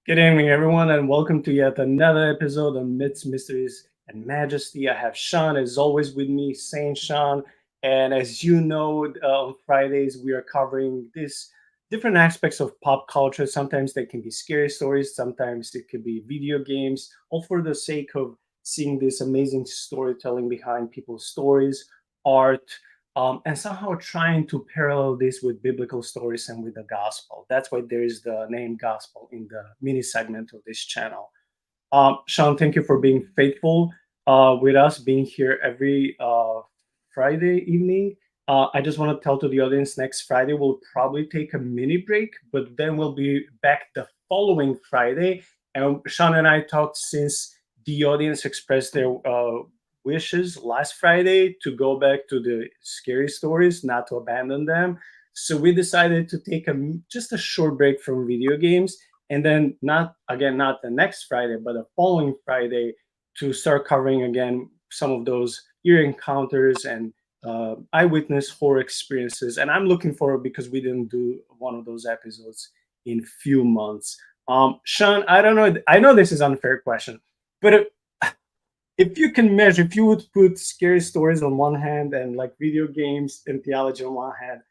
Good evening, everyone, and welcome to yet another episode of Myths, Mysteries, and Majesty. I have Shaun, as always, with me, Saint Shaun. And as you know, on Fridays, we are covering these different aspects of pop culture. Sometimes they can be scary stories, sometimes it could be video games, all for the sake of seeing this amazing storytelling behind people's stories, art, and somehow trying to parallel this with biblical stories and with the gospel. That's why there is the name gospel in the mini segment of this channel. Shaun, thank you for being faithful with us, being here every Friday evening. I just want to tell to the audience next Friday we'll probably take a mini break, but then we'll be back the following Friday. And Shaun and I talked since the audience expressed their wishes last Friday to go back to the scary stories, not to abandon them. So we decided to take just a short break from video games, and then not the next Friday, but the following Friday to start covering again some of those ear encounters and eyewitness horror experiences. And I'm looking forward because we didn't do one of those episodes in few months. Shaun, I don't know. I know this is an unfair question, but if you can measure, if you would put scary stories on one hand and like video games and theology on one hand,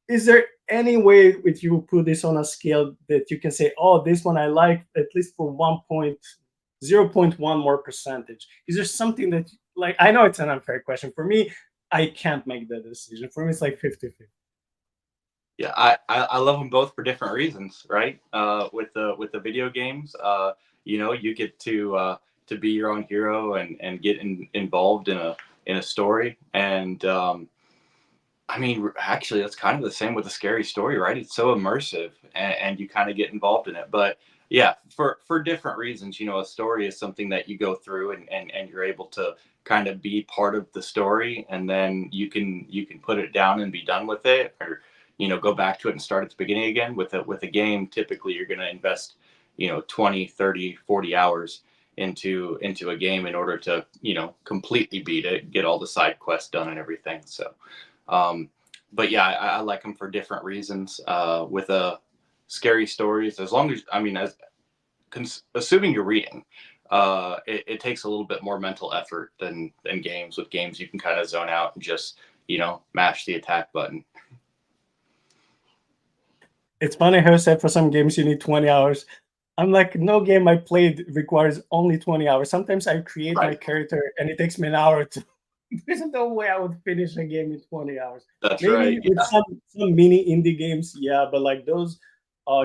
is there any way if you put this on a scale that you can say, oh, this one I like at least for 0.1 more percentage? Is there something that, like, I know it's an unfair question. For me, I can't make that decision. For me, it's like 50-50. Yeah, I love them both for different reasons, right? With the video games, you get to be your own hero and get involved in a story. And I mean, actually, that's kind of the same with a scary story, right? It's so immersive, and you kind of get involved in it. But yeah, for different reasons, a story is something that you go through and you're able to kind of be part of the story, and then you can put it down and be done with it, or go back to it and start at the beginning again. With a game, typically you're going to invest 20, 30, 40 hours into a game in order to completely beat it, get all the side quests done and everything. So but yeah, I like them for different reasons. With scary stories, as long as, I mean, assuming you're reading, it takes a little bit more mental effort than games. With games, you can kind of zone out and just mash the attack button. It's funny how you said for some games you need 20 hours. I'm like, no game I played requires only 20 hours. Sometimes I create my character and it takes me an hour to. There's no way I would finish a game in 20 hours. That's Maybe right. with some mini indie games, yeah, but like those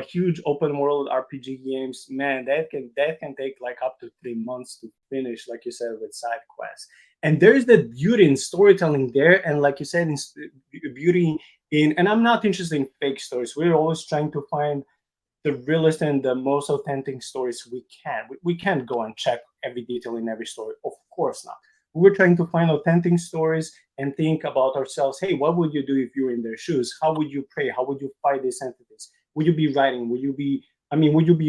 huge open world RPG games, man, that can take like up to 3 months to finish, like you said, with side quests. And there's the beauty in storytelling there, and like you said, beauty in. And I'm not interested in fake stories. We're always trying to find the realest and the most authentic stories we can. We can't go and check every detail in every story, of course not. We're trying to find authentic stories and think about ourselves. Hey, what would you do if you were in their shoes? How would you pray? How would you fight these entities? would you be writing? Would you be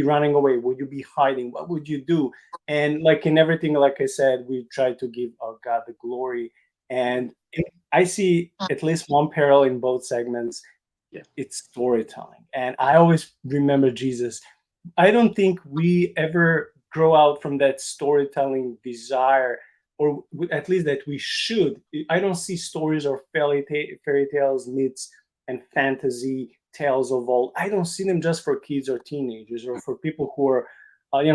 running away? Would you be hiding? What would you do? And like in everything, like I said, we try to give our God the glory. And I see at least one parallel in both segments. Yeah. It's storytelling. And I always remember Jesus. I don't think we ever grow out from that storytelling desire, or at least that we should. I don't see stories or fairy tales, myths, and fantasy tales of old. I don't see them just for kids or teenagers or for people who are,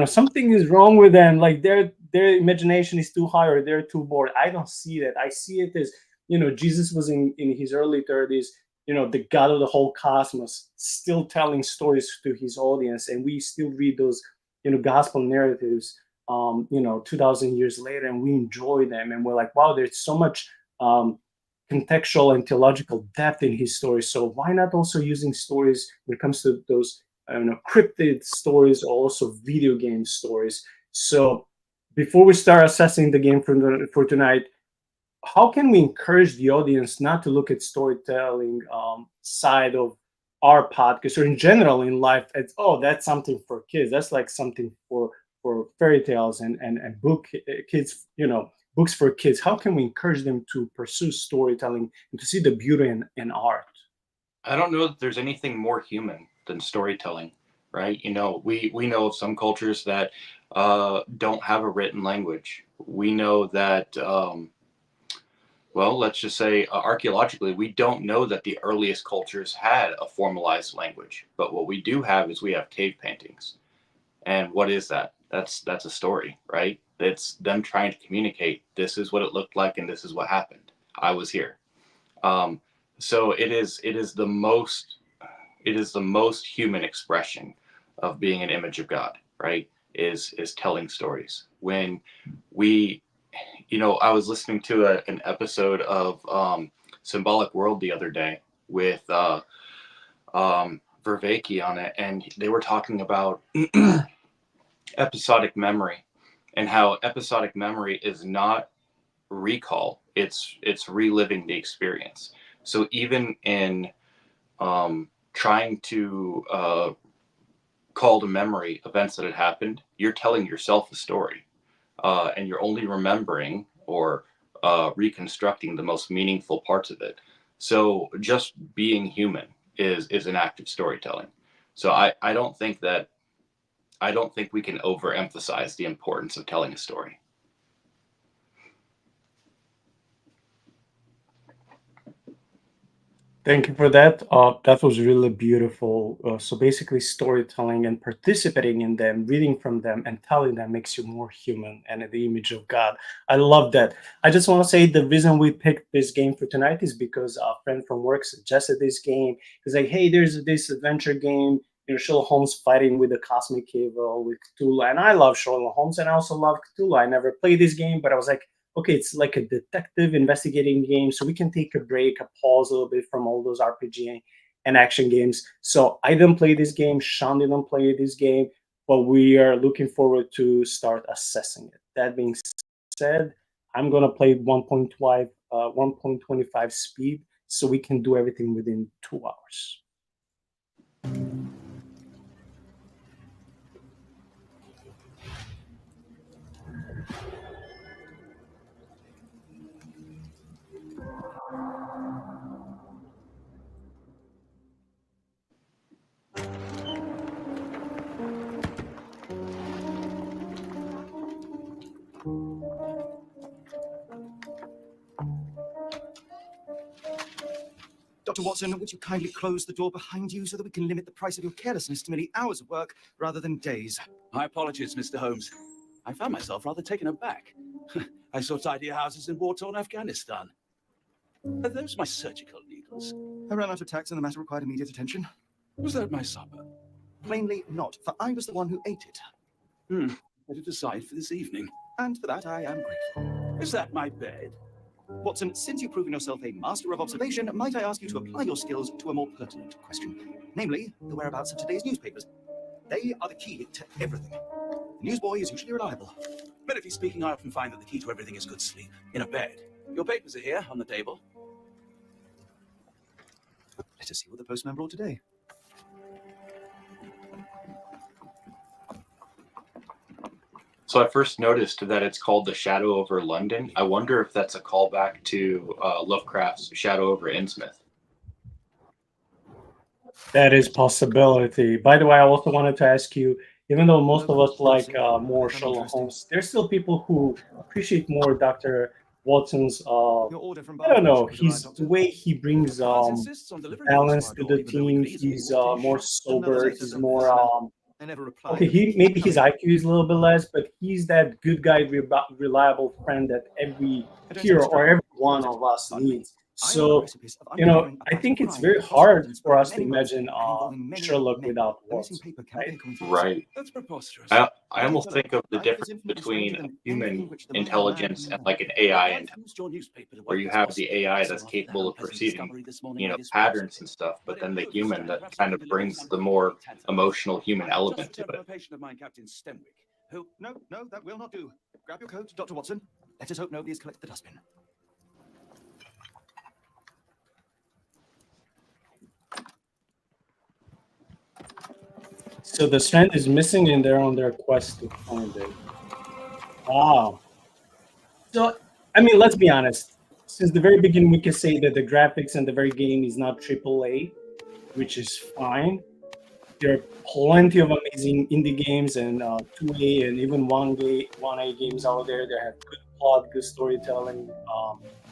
something is wrong with them. Like their imagination is too high or they're too bored. I don't see that. I see it as, Jesus was in his early 30s, the God of the whole cosmos, still telling stories to his audience, and we still read those, gospel narratives, 2,000 years later, and we enjoy them, and we're like, wow, there's so much contextual and theological depth in his stories. So why not also using stories when it comes to those, cryptid stories, or also video game stories? So before we start assessing the game for tonight, how can we encourage the audience not to look at storytelling side of our podcast, or in general in life, as, oh, that's something for kids, that's like something for fairy tales and kids, books for kids? How can we encourage them to pursue storytelling and to see the beauty in art? I don't know that there's anything more human than storytelling, right? We know of some cultures that don't have a written language. We know that, well, let's just say archaeologically, we don't know that the earliest cultures had a formalized language. But what we do have is we have cave paintings. And what is that? That's a story, right? It's them trying to communicate. This is what it looked like, and this is what happened. I was here. Um, so it is the most human expression of being an image of God, right? Is telling stories. When we, I was listening to an episode of Symbolic World the other day with Vervaeke on it, and they were talking about episodic memory, and how episodic memory is not recall, it's reliving the experience. So even in trying to call to memory events that had happened, you're telling yourself a story, and you're only remembering or reconstructing the most meaningful parts of it. So just being human is an act of storytelling. So I don't think we can overemphasize the importance of telling a story. Thank you for that. That was really beautiful. So basically, storytelling and participating in them, reading from them, and telling them makes you more human and in the image of God. I love that. I just want to say the reason we picked this game for tonight is because a friend from work suggested this game. He's like, "Hey, there's this adventure game. Sherlock Holmes fighting with the cosmic evil with Cthulhu." And I love Sherlock Holmes, and I also love Cthulhu. I never played this game, but I was like, okay, it's like a detective investigating game, so we can take a break, a pause a little bit from all those RPG and action games. So I didn't play this game, Shaun didn't play this game, but we are looking forward to start assessing it. That being said, I'm gonna play 1.25 speed, so we can do everything within 2 hours. Dr. Watson, would you kindly close the door behind you so that we can limit the price of your carelessness to merely hours of work rather than days? My apologies, Mr. Holmes. I found myself rather taken aback. I saw tidy houses in war-torn Afghanistan. Are those my surgical needles? I ran out of tacks and the matter required immediate attention. Was that my supper? Plainly not, for I was the one who ate it. Better decide for this evening. And for that I am grateful. Is that my bed? Watson, since you've proven yourself a master of observation, might I ask you to apply your skills to a more pertinent question, namely the whereabouts of today's newspapers. They are the key to everything. The newsboy is usually reliable. Medically speaking, I often find that the key to everything is good sleep. In a bed. Your papers are here on the table. Let us see what the postman brought today. So I first noticed that it's called The Shadow over London. I wonder if that's a callback to Lovecraft's Shadow over Innsmouth. That is possibility. By the way, I also wanted to ask you, even though most of us like more Sherlock Holmes, there's still people who appreciate more Dr. Watson's, I don't know, the way he brings balance to the team. He's more sober. He's more okay. Maybe his IQ is a little bit less, but he's that good guy, reliable friend that every hero or every one of us needs. So, I think it's very hard for us to imagine Sherlock without Watson, right? Right. That's preposterous. I almost think of the difference between human intelligence and like an AI intelligence, where you have the AI that's capable of perceiving, patterns and stuff, but then the human that kind of brings the more emotional human element to it. No, that will not do. Grab your coat, Dr. Watson. Let us hope nobody has collected the dustbin. So the strand is missing and they're on their quest to find it. Wow. So, I mean, let's be honest. Since the very beginning, we can say that the graphics and the very game is not AAA, which is fine. There are plenty of amazing indie games and 2A and even 1A games out there that have good plot, good storytelling,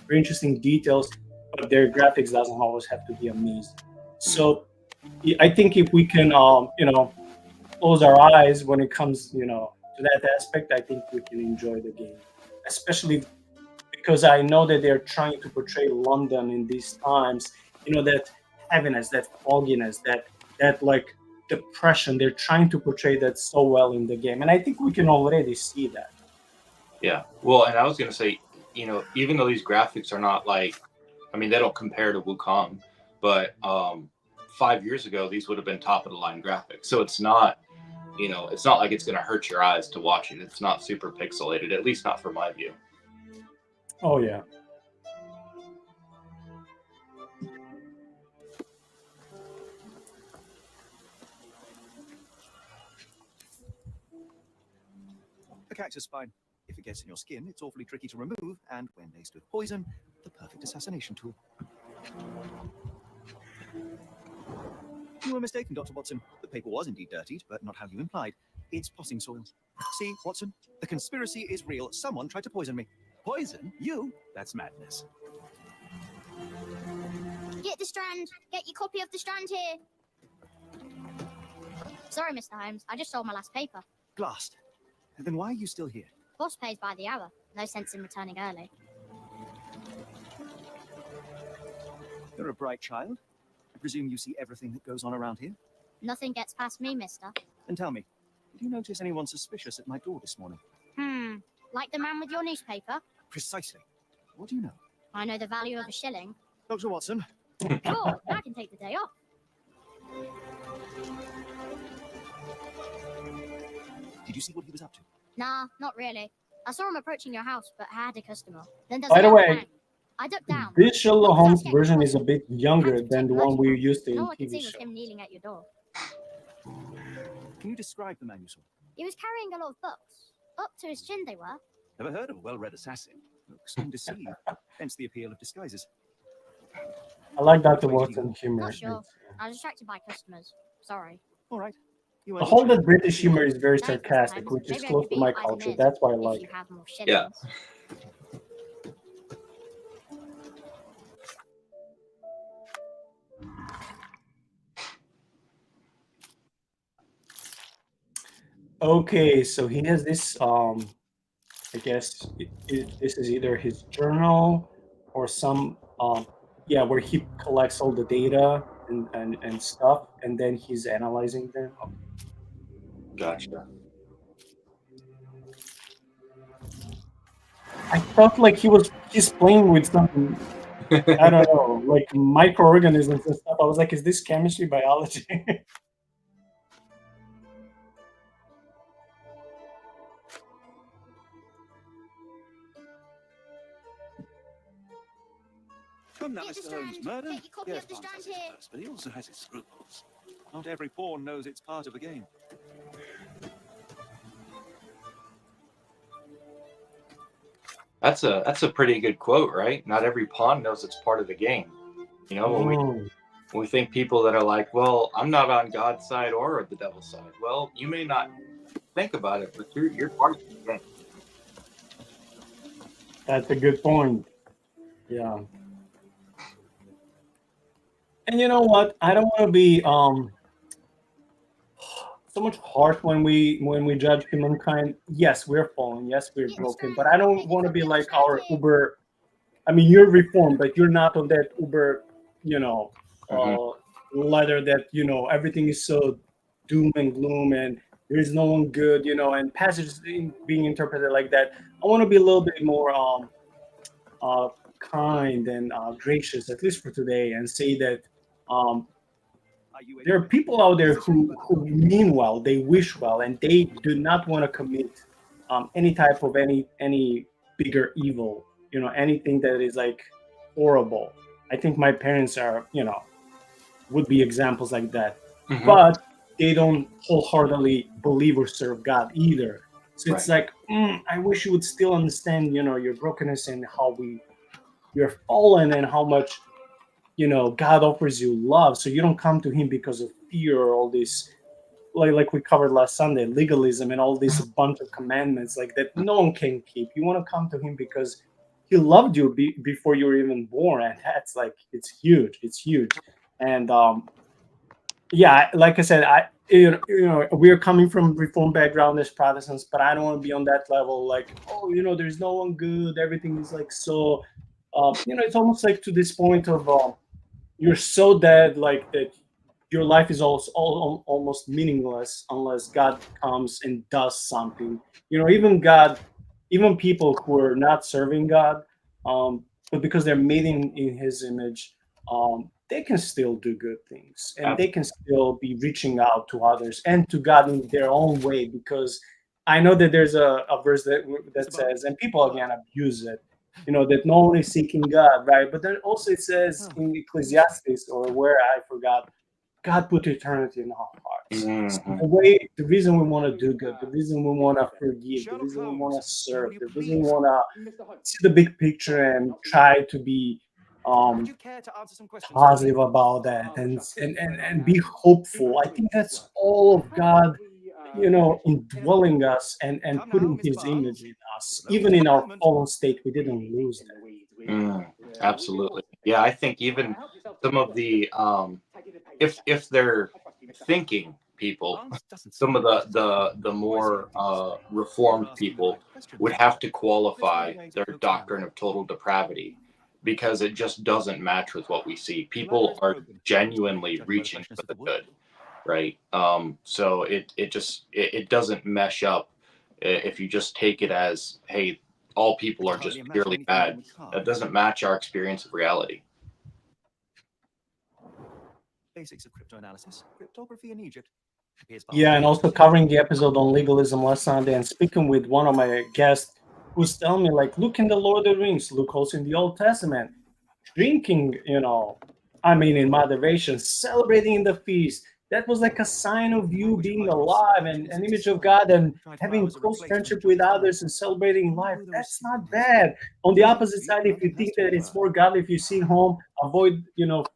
very interesting details, but their graphics doesn't always have to be amazing. So I think if we can, close our eyes when it comes, to that aspect, I think we can enjoy the game, especially because I know that they're trying to portray London in these times, that heaviness, that fogginess, that like depression. They're trying to portray that so well in the game, and I think we can already see that. Yeah. Well, and I was going to say, even though these graphics are not they don't compare to Wukong, but 5 years ago, these would have been top of the line graphics. So it's not, it's not like it's going to hurt your eyes to watch it. It's not super pixelated, at least not from my view. Oh, yeah. The cactus fine. If it gets in your skin, it's awfully tricky to remove, and when laced with poison, the perfect assassination tool. You were mistaken, Dr. Watson. The paper was indeed dirtied, but not how you implied. It's potting soil. See, Watson, the conspiracy is real. Someone tried to poison me. Poison? You? That's madness. Get the Strand. Get your copy of the Strand here. Sorry, Mr. Holmes. I just sold my last paper. Glassed. Then why are you still here? Boss pays by the hour. No sense in returning early. You're a bright child. I presume you see everything that goes on around here? Nothing gets past me, mister. Then tell me, did you notice anyone suspicious at my door this morning? Like the man with your newspaper? Precisely. What do you know? I know the value of a shilling. Dr. Watson? Sure, I can take the day off. Did you see what he was up to? Nah, not really. I saw him approaching your house, but I had a customer. Then By the way, I ducked down. this Sherlock Holmes version is a bit younger than the one we used to in All I could TV see was show. him kneeling at your door. Can you describe the man you saw? He was carrying a lot of books. Up to his chin they were. Never heard of a well-read assassin. Looks undeceived. Hence the appeal of disguises. I like Dr. Watson humor. Not sure. I was distracted by customers. Sorry. All right. The whole that British humor is very sarcastic, which is close to my culture. That's why I like it. Yeah. Okay, so he has this. I guess this is either his journal or some. Where he collects all the data and stuff, and then he's analyzing them. Gotcha. I felt like he's playing with some, I don't know, like microorganisms and stuff. I was like, is this chemistry, biology? Come now, Get the Mr. Holmes. Strand. Murder? Get your copy Yes, of the Hans Strand has his here. purse, but he also has his scruples. Not every pawn knows it's part of the game. That's a pretty good quote, right? Not every pawn knows it's part of the game. You know, Mm. when we think people that are like, well, I'm not on God's side or the devil's side. Well, you may not think about it, but you're part of the game. That's a good point. Yeah. And you know what? I don't want to be so much harsh when we judge humankind. Yes, we're fallen. Yes, we're broken. But I don't want to be like our Uber. I mean, you're reformed, but you're not on that Uber, you know, Mm-hmm. ladder that everything is so doom and gloom and there is no one good, and passages being interpreted like that. I want to be a little bit more uh, kind and gracious, at least for today, and say that um, there are people out there who mean well, they wish well, and they do not want to commit any type of any bigger evil, anything that is like horrible. I think my parents are, would be examples like that, Mm-hmm. but they don't wholeheartedly believe or serve God either. So it's Right. like, I wish you would still understand, your brokenness and how we're fallen and how much God offers you love, so you don't come to him because of fear or all this, like we covered last Sunday, legalism and all this bunch of commandments like that no one can keep. You want to come to him because he loved you before you were even born, and that's like, it's huge. And yeah, like I said, we're coming from reform background as Protestants, but I don't want to be on that level, like, oh, there's no one good, everything is like so it's almost like to this point of you're so dead, like that your life is almost meaningless unless God comes and does something. Even God, even people who are not serving God, but because they're made in his image, they can still do good things, and they can still be reaching out to others and to God in their own way. Because I know that there's a verse that says, and people again abuse it, that not only seeking God, right? But then also it says in Ecclesiastes, or where I forgot, God put eternity in our hearts. So Mm-hmm. the reason we want to do good, the reason we want to forgive, the reason we want to serve, the reason we want to see the big picture and try to be Would you care to answer some questions? positive about that, and be hopeful. I think that's all of God, indwelling us and putting his image in us. Even in our fallen state, we didn't lose that. Absolutely. Yeah, I think even some of the if they're thinking people, some of the more reformed people would have to qualify their doctrine of total depravity because it just doesn't match with what we see. People are genuinely reaching for the good, right? So it doesn't mesh up if you just take it as, hey, all people are just purely bad. That doesn't match our experience of reality. Basics of cryptanalysis, cryptography in Egypt. Yeah, and also covering the episode on legalism last Sunday and speaking with one of my guests who's telling me, like, look in the Lord of the Rings, look also in the Old Testament, drinking, in moderation, celebrating in the feast. That was like a sign of you being alive and an image of God and having close friendship with others and celebrating life. That's not bad. On the opposite side, if you think that it's more godly, if you sit home, avoid,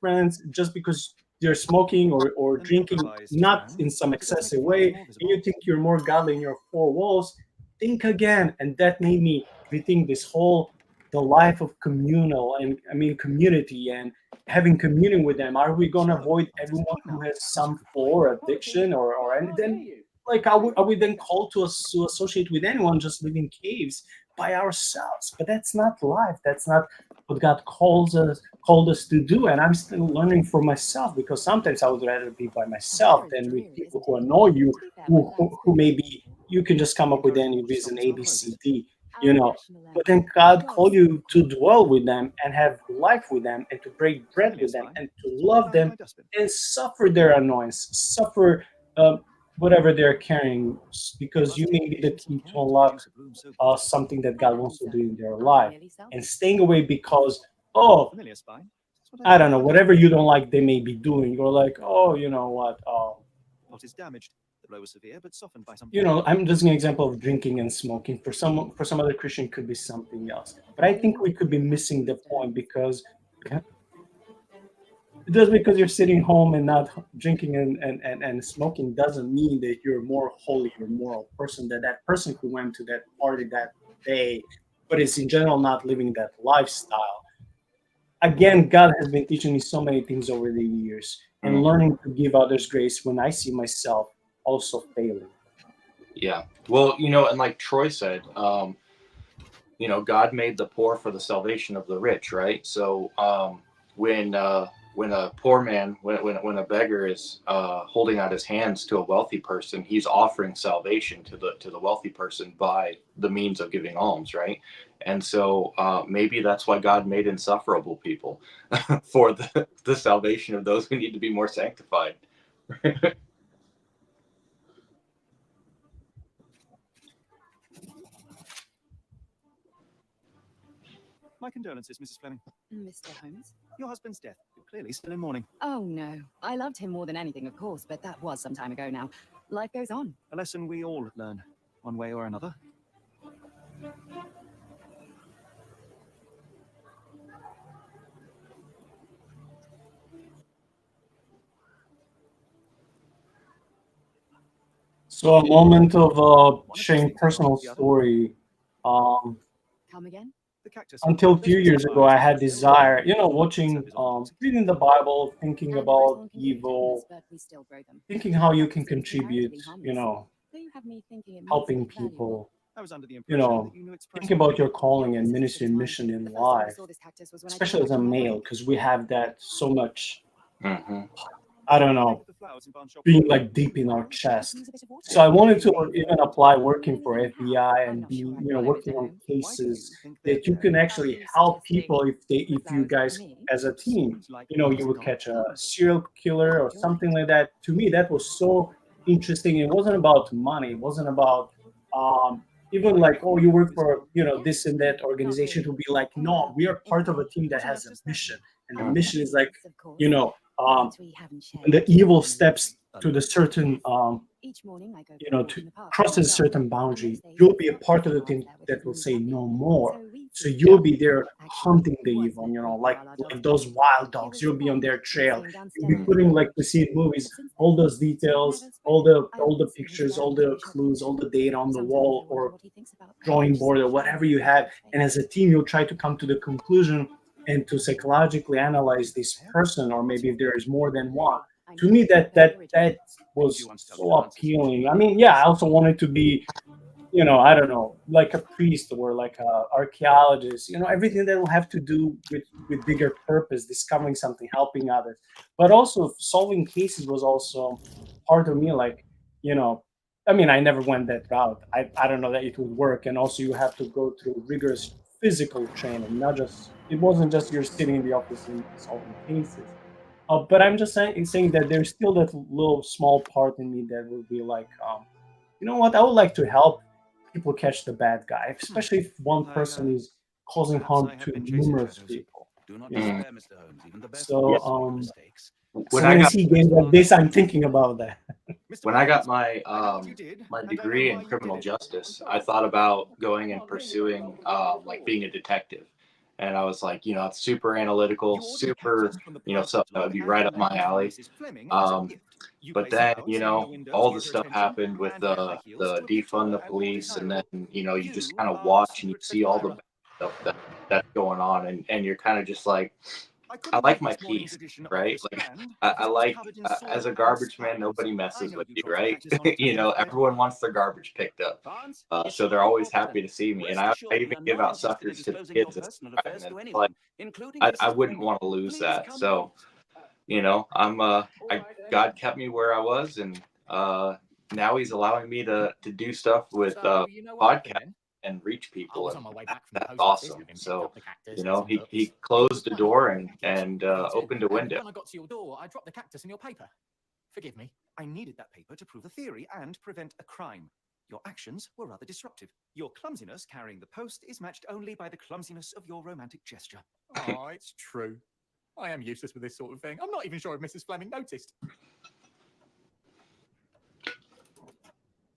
friends just because you're smoking or drinking, not in some excessive way, and you think you're more godly in your four walls, think again. And that made me rethink this whole the life of communal and community and having communion with them. Are we going to avoid everyone who has some for addiction or anything? Like, are we then called to associate with anyone just living caves by ourselves? But that's not life. That's not what God called us to do. And I'm still learning for myself, because sometimes I would rather be by myself than with people who annoy you, who maybe you can just come up with any reason A, B, C, D, but then God called you to dwell with them and have life with them and to break bread with them and to love them and suffer their annoyance, suffer whatever they're carrying, because you may be the key to unlock something that God wants to do in their life. And staying away because, oh, I don't know, whatever you don't like they may be doing, you're like, oh, you know what, Plot is damaged. blow was severe, but softened by some. I'm just an example of drinking and smoking. For some other Christian, could be something else. But I think we could be missing the point because just because you're sitting home and not drinking and smoking doesn't mean that you're more holy or moral person than that person who went to that party that day, but it's in general not living that lifestyle. Again, God has been teaching me so many things over the years and learning to give others grace when I see myself also failing. Yeah. Well, and like Troy said, God made the poor for the salvation of the rich, right? So when a poor man, when a beggar is holding out his hands to a wealthy person, he's offering salvation to the wealthy person by the means of giving alms, right? And so maybe that's why God made insufferable people for the salvation of those who need to be more sanctified. My condolences, Mrs. Fleming. Mr. Holmes? Your husband's death. You're clearly still in mourning. Oh, no. I loved him more than anything, of course, but that was some time ago now. Life goes on. A lesson we all learn, one way or another. So a moment of sharing personal story. Come again? The cactus. Until a few years ago, I had desire, watching, reading the Bible, thinking And about Rosalind can give evil, vitamins, but we still grow them. thinking how you can Cactuses contribute, comparatively harmless. Though you have me thinking it might helping be valuable. people, I was under the impression that you knew its think presence. about your calling and ministry and mission in The first time I life, saw this cactus was when I especially came as back a from my male, break. because we have that so much, Mm-hmm. I don't know, The flowers in Barn Shop. being like deep in our Well, chest. use a bit of water. So I wanted to even apply working for FBI I'm and not be, sure I'd follow working Mr. on Holmes. cases think they're that you there? can Are actually you help suggesting people if the you flowers guys for me? as a team, Seems like you would musical. catch a serial killer or something like that. To me, that was so interesting. It wasn't about money. It wasn't about even like, oh, you work for this and that organization. To be like, no, we are part of a team that has a mission, and the mission is like, Yes, of course. you know, um, But we haven't shared when the much evil time. steps to the certain Each morning I go for a walk to in the park crosses a with my dog, certain and boundary, most days you'll be a it's part of the Shaun team there with that his will new say puppy. no more. So we So see you'll each be other. there Actually, hunting the it was evil, meant to be like while our dogs like those played. wild He dogs. was You'll be on their born trail. insane You'll be downstairs. putting, like we see in movies, But since all then, those it never details, spread. all the I all the often see his pictures, shadow all in the the shop clues, all window. the data on the Sometimes I wall wonder or what he thinks about drawing us board or sharing whatever his you have. face. And as a team, you'll try to come to the conclusion and to psychologically analyze this person, or maybe if there is more than one. I To know. me, that Very that original. that was You want to tell me so the answers? appealing. I mean, yeah, I also wanted to be, I don't know, like a priest or like a archaeologist, everything that will have to do with bigger purpose, discovering something, helping others. But also solving cases was also part of me, like, I mean, I never went that route. I don't know that it would work. And also you have to go through rigorous physical training, not just, it wasn't just you're sitting in the office and solving cases. But I'm just saying that there's still that little small part in me that will be like, you know what? I would like to help people catch the bad guy, especially if one person is causing Perhaps harm I have to been chasing numerous shadows. people. Do not You know. despair, Mr. Holmes. Even the best So, of us make mistakes. When So I when I got see games like this, I'm thinking about that. Mr. when I got Barnes, my I know what you did, my and I know degree why in you criminal did it. justice, I thought about going and pursuing like being a detective. And I was like, it's super analytical, You ordered a super, cactus from the something that would plant be and right you up my named it for alley. Mrs. Fleming as a Um, gift. You but placed then, flowers in the window all to the get her stuff attention happened with and wear high heels the to appeal to defund her the and more police, and then desirable. you just kind of are watch the and you secret see all the admirer. bad stuff that's going on, and you're kind of just like, I I couldn't like read my this morning's peace, edition of right? The Like Strand I because it was like covered in as soil a and garbage man, spines. nobody I messes know with you you, dropped the right? cactus on a table thread. Everyone wants their garbage picked up. Barnes, So it's they're not always important. happy to see me, and Rest I assured, we even are give not out interested in suckers to the disclosing your kids. personal And affairs to it's anyone, like including I Mrs. wouldn't Fleming. want to lose Please that. come So God kept me where I was, and now He's allowing me to do stuff with So you know what happened podcasts then? and reach I people, was and on my way back from the that's post office, awesome. having picked So up the cactus and some He books. It was closed the funny, door I guess, and you too. opened a And window. when I got to your door, I dropped the cactus in your paper. Forgive me. I needed that paper to prove a theory and prevent a crime. Your actions were rather disruptive. Your clumsiness carrying the post is matched only by the clumsiness of your romantic gesture. Oh, it's true. I am useless with this sort of thing. I'm not even sure if Mrs. Fleming noticed.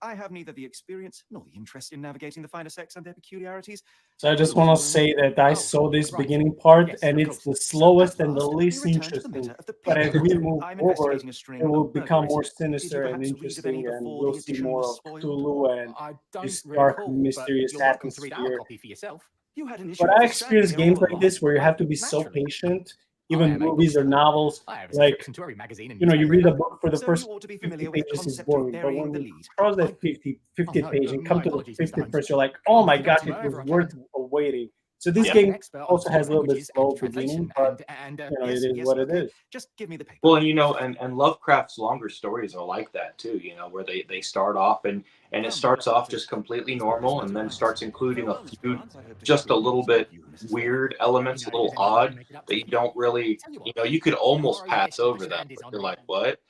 I have neither the experience nor the interest in navigating the finer sex and their peculiarities. So I just want to say that I saw this right. beginning part, Yes, and of it's course. the So, slowest at and the last, least we return to the interesting. matter of the But as we pictures. move I'm forward, investigating a string it will of become more burglaries. Did you sinister and perhaps read of any interesting, and before we'll the see edition more was of spoiled? Cthulhu and I this don't dark, recall, mysterious but you're welcome to read our atmosphere. copy for yourself. You had an issue But with I the experienced standing games all like this where you Well, have to be so naturally. patient, I even am a movies or bookseller. novels. I have a Like, subscription to every magazine and you know, you read a newspaper. book for the So first you ought to be 50 familiar with the pages is concept of boring, but burying when the you lead. cross that 50th no, page and my come to the apologies, Mr. 50th Holmes. first, you're like, oh my I'm god, forgot it to was over worth waiting. So this I'm game an expert on also two has a little bit languages slow and beginning, translation, but and you know, Yes, it is yes, what it okay. is. Just give me the paper. Well, and you know, and Lovecraft's longer stories are like that too. You know, where they start off and it starts off just completely normal, and then starts including a few just a little bit weird elements, a little odd that you don't really, you know, you could almost pass over them. But you're like, what?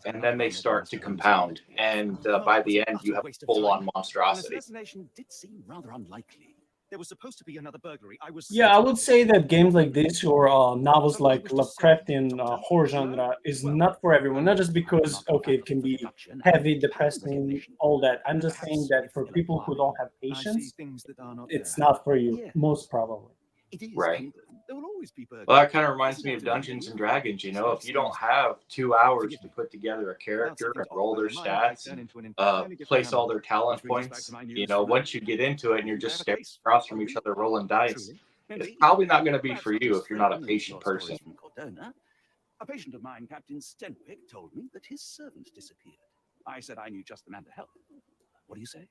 And then they start to compound, and by the end, you have full-on An monstrosity. assassination did seem rather unlikely. There was supposed to be another burglary. I was Yeah, I would say that games like this or novels Something you like wish to say, Lovecraftian Doctor? horror No? genre is Well, not for everyone. Not just because, I'm okay, it can be production heavy, and depressing, recognition. all that. I'm just Perhaps saying that if for they'll people who acquire don't have I see patience, things that are not it's there. not for you, Yes. most probably. It is. Right. And there will always be burglary. Well, that kind of reminds Isn't me that of a Dungeons rule? and Dragons. You know, So if you don't seems- have 2 hours Forgive to me. put together a Without character something and to offer, roll their my mind might stats, turn into an entirely different place all animal. their talent Which brings us back points, to my you news know, from once you get into it and you're I just have a staring case. across from Oh, each really? other rolling dice, Truly? it's Indeed. probably not going to be Perhaps for not you as if you're not a thrilling as patient short stories person. from Cordona. A patient of mine, Captain Stenwick, told me that his servant disappeared. I said I knew just the man to help. What do you say?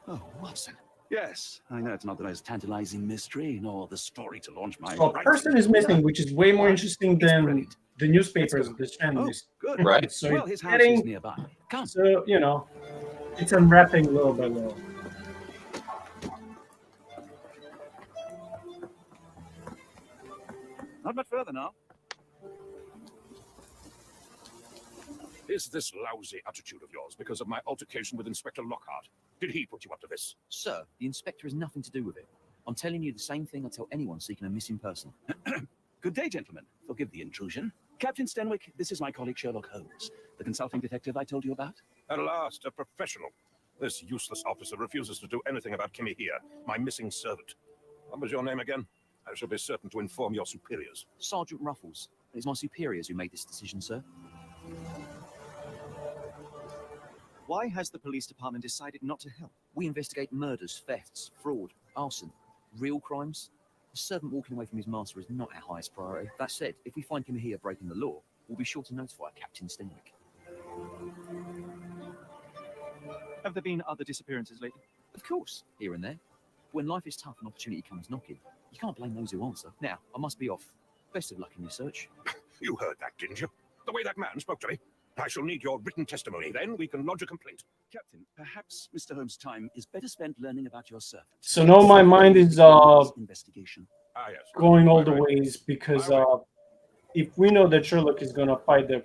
Oh, Watson. Yes, I know it's not the most tantalizing mystery, nor the story to launch my. So a person is missing, which is way more interesting It's than brilliant. the newspapers, Let's go. the channel Oh, is. good. Right. So Well, it's his house getting, is nearby. Come. so, you know, it's unwrapping little by little. Not much further now. Is this lousy attitude of yours because of my altercation with Inspector Lockhart? Did he put you up to this? Sir, the inspector has nothing to do with it. I'm telling you the same thing I tell anyone seeking a missing person. Good day, gentlemen. Forgive the intrusion. Captain Stenwick, this is my colleague Sherlock Holmes, the consulting detective I told you about. At last, a professional. This useless officer refuses to do anything about Kimmy here, my missing servant. What was your name again? I shall be certain to inform your superiors. Sergeant Ruffles. It's my superiors who made this decision, sir. Why has the police department decided not to help? We investigate murders, thefts, fraud, arson, real crimes. A servant walking away from his master is not our highest priority. That said, if we find him here breaking the law, we'll be sure to notify Captain Stenwick. Have there been other disappearances lately? Of course, here and there. When life is tough and opportunity comes knocking, you can't blame those who answer. Now, I must be off. Best of luck in your search. You heard that, didn't you? The way that man spoke to me. I shall need your written testimony. Then we can lodge a complaint. Captain, perhaps Mr. Holmes' time is better spent learning about your servant. So now my mind is investigation. Ah, yes. going all the Right. ways because if we know that Sherlock is gonna fight the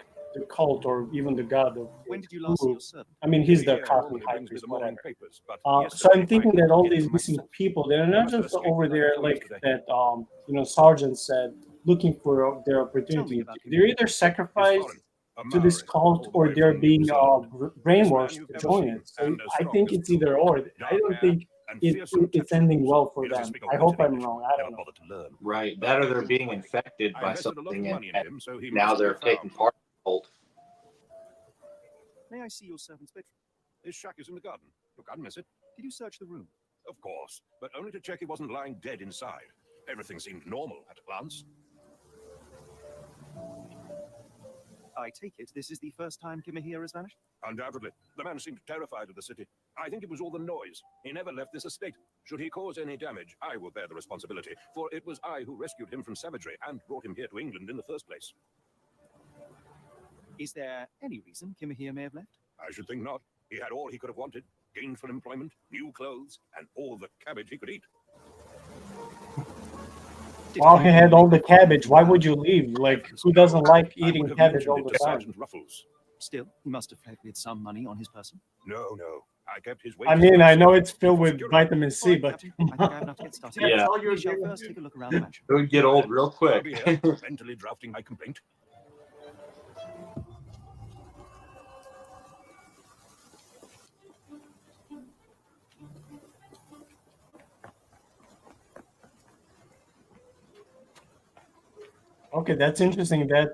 cult or even the god of When did you last see Cthulhu, your servant? I mean, he's the Here Cosmic normally High brings me Priest, the morning whatever. papers, but So yesterday I'm thinking I that all couldn't these get missing myself. people, they're not must just escape over without there police like today. that. You know, Sergeant said, looking for their opportunity. about him. They're either His sacrificed foreign, a to this Maori, cult all the or way they're from being New Zealand. brainwashed you've to never join seen, it. So and as I strong think as it's either Cthulhu. or. I Dark don't hair think and it's fearsome ending tattoos. well for He doesn't them. speak a I word hope of I'm English. wrong. I Never don't know. bothered to learn. Right. That or they're being infected I by invested a lot of something money in and him, so he now must be they're taking found. part in the cult. May I see your servant's bedroom? His shack is in the garden. You can't miss it. Did you search the room? Of course, but only to check he wasn't lying dead inside. Everything seemed normal at a glance. I take it this is the first time Kimahir has vanished? Undoubtedly. The man seemed terrified of the city. I think it was all the noise. He never left this estate. Should he cause any damage, I will bear the responsibility, for it was I who rescued him from savagery and brought him here to England in the first place. Is there any reason Kimahir may have left? I should think not. He had all he could have wanted. Gainful employment, new clothes, and all the cabbage he could eat. Wow, he had all the cabbage. Why would you leave? Like, who doesn't like I eating would have cabbage mentioned all it the to time? Sergeant Ruffles. Still, he must have fled with some money on his person. No. I kept his I wages mean, I know myself it's filled for with security. vitamin C, All right, but Captain, I think I have enough to get started. Yeah. We shall first take a look around the mansion. It would get old real I'll quick. be here, mentally drafting my complaint. Okay, that's interesting. That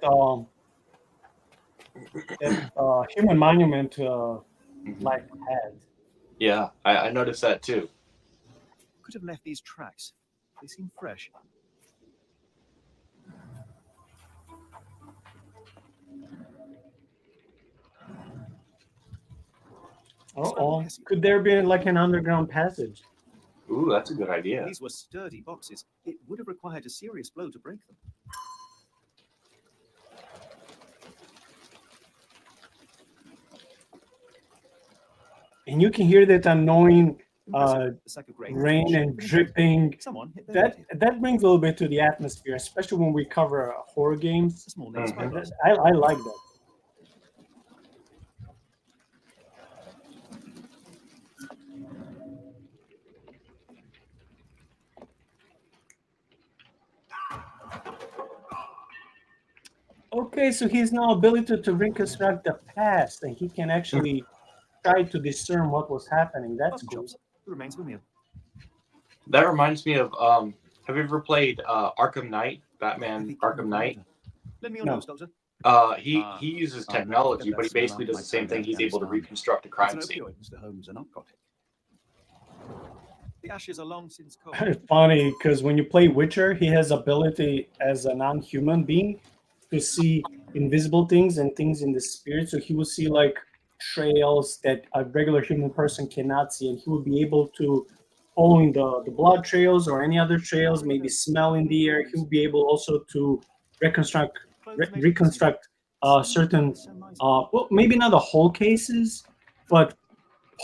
human monument like had. Yeah, I noticed that too. Could have left these tracks. They seem fresh. Oh, could there be like an underground passage? Ooh, that's a good idea. These were sturdy boxes. It would have required a serious blow to break them. And you can hear that annoying The sack of grain. rain and dripping. Someone hit their head here. That brings a little bit to the atmosphere, especially when we cover horror games. A small lace spyglass. I like that. Okay, so he has now ability to reconstruct the past, and he can actually try to discern what was happening. That's cool. The remains of a meal. That reminds me of have you ever played Arkham Knight, Batman Arkham Knight? Lend me your nose, Doctor. He uses technology, but he basically does the same thing. He's able to reconstruct a crime It's an scene. opioid, Mr. Holmes, a narcotic. The ashes are long since cold. Funny, because when you play Witcher, he has ability as a non-human being to see invisible things and things in the spirit. So he will see like trails that a regular human person cannot see, and he will be able to following the blood trails or any other trails, maybe smell in the air. He will be able also to reconstruct certain well, maybe not the whole cases, but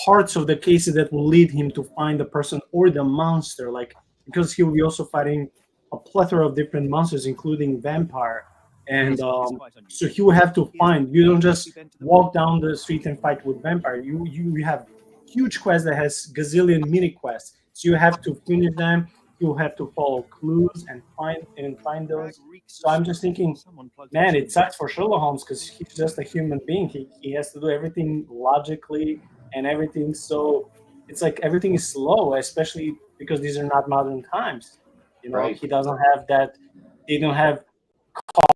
parts of the cases that will lead him to find the person or the monster, like because he will be also fighting a plethora of different monsters, including vampire. And so he will have to find. You don't just walk down the street and fight with vampire. You have huge quest that has gazillion mini quests. So you have to finish them. You have to follow clues and find those. So I'm just thinking, man, it sucks for Sherlock Holmes because he's just a human being. He has to do everything logically and everything. So it's like everything is slow, especially because these are not modern times. You know, Right. he doesn't have that. They don't have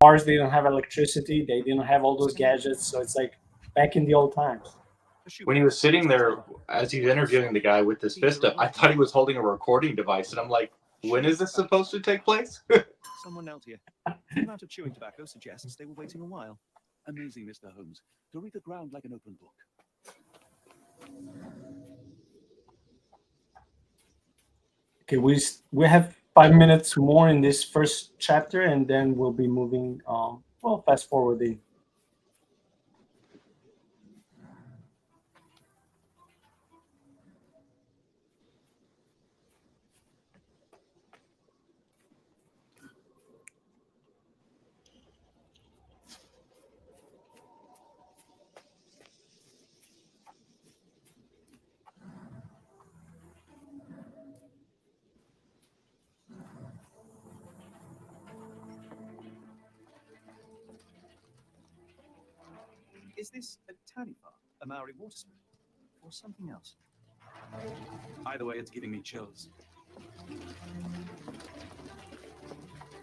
cars. They don't have electricity. They didn't have all those gadgets. So it's like back in the old times. When he was sitting there as he's interviewing the guy with his fist up, I thought he was holding a recording device, and I'm like, when is this supposed to take place? Someone knelt here. The amount of chewing tobacco suggests they were waiting a while. Amazing, Mr. Holmes. To read the ground like an open book. Okay, we have 5 minutes more in this first chapter, and then we'll be moving. Well, fast forwarding. Is this a taniwha, a Maori water spirit, or something else? Either way, it's giving me chills.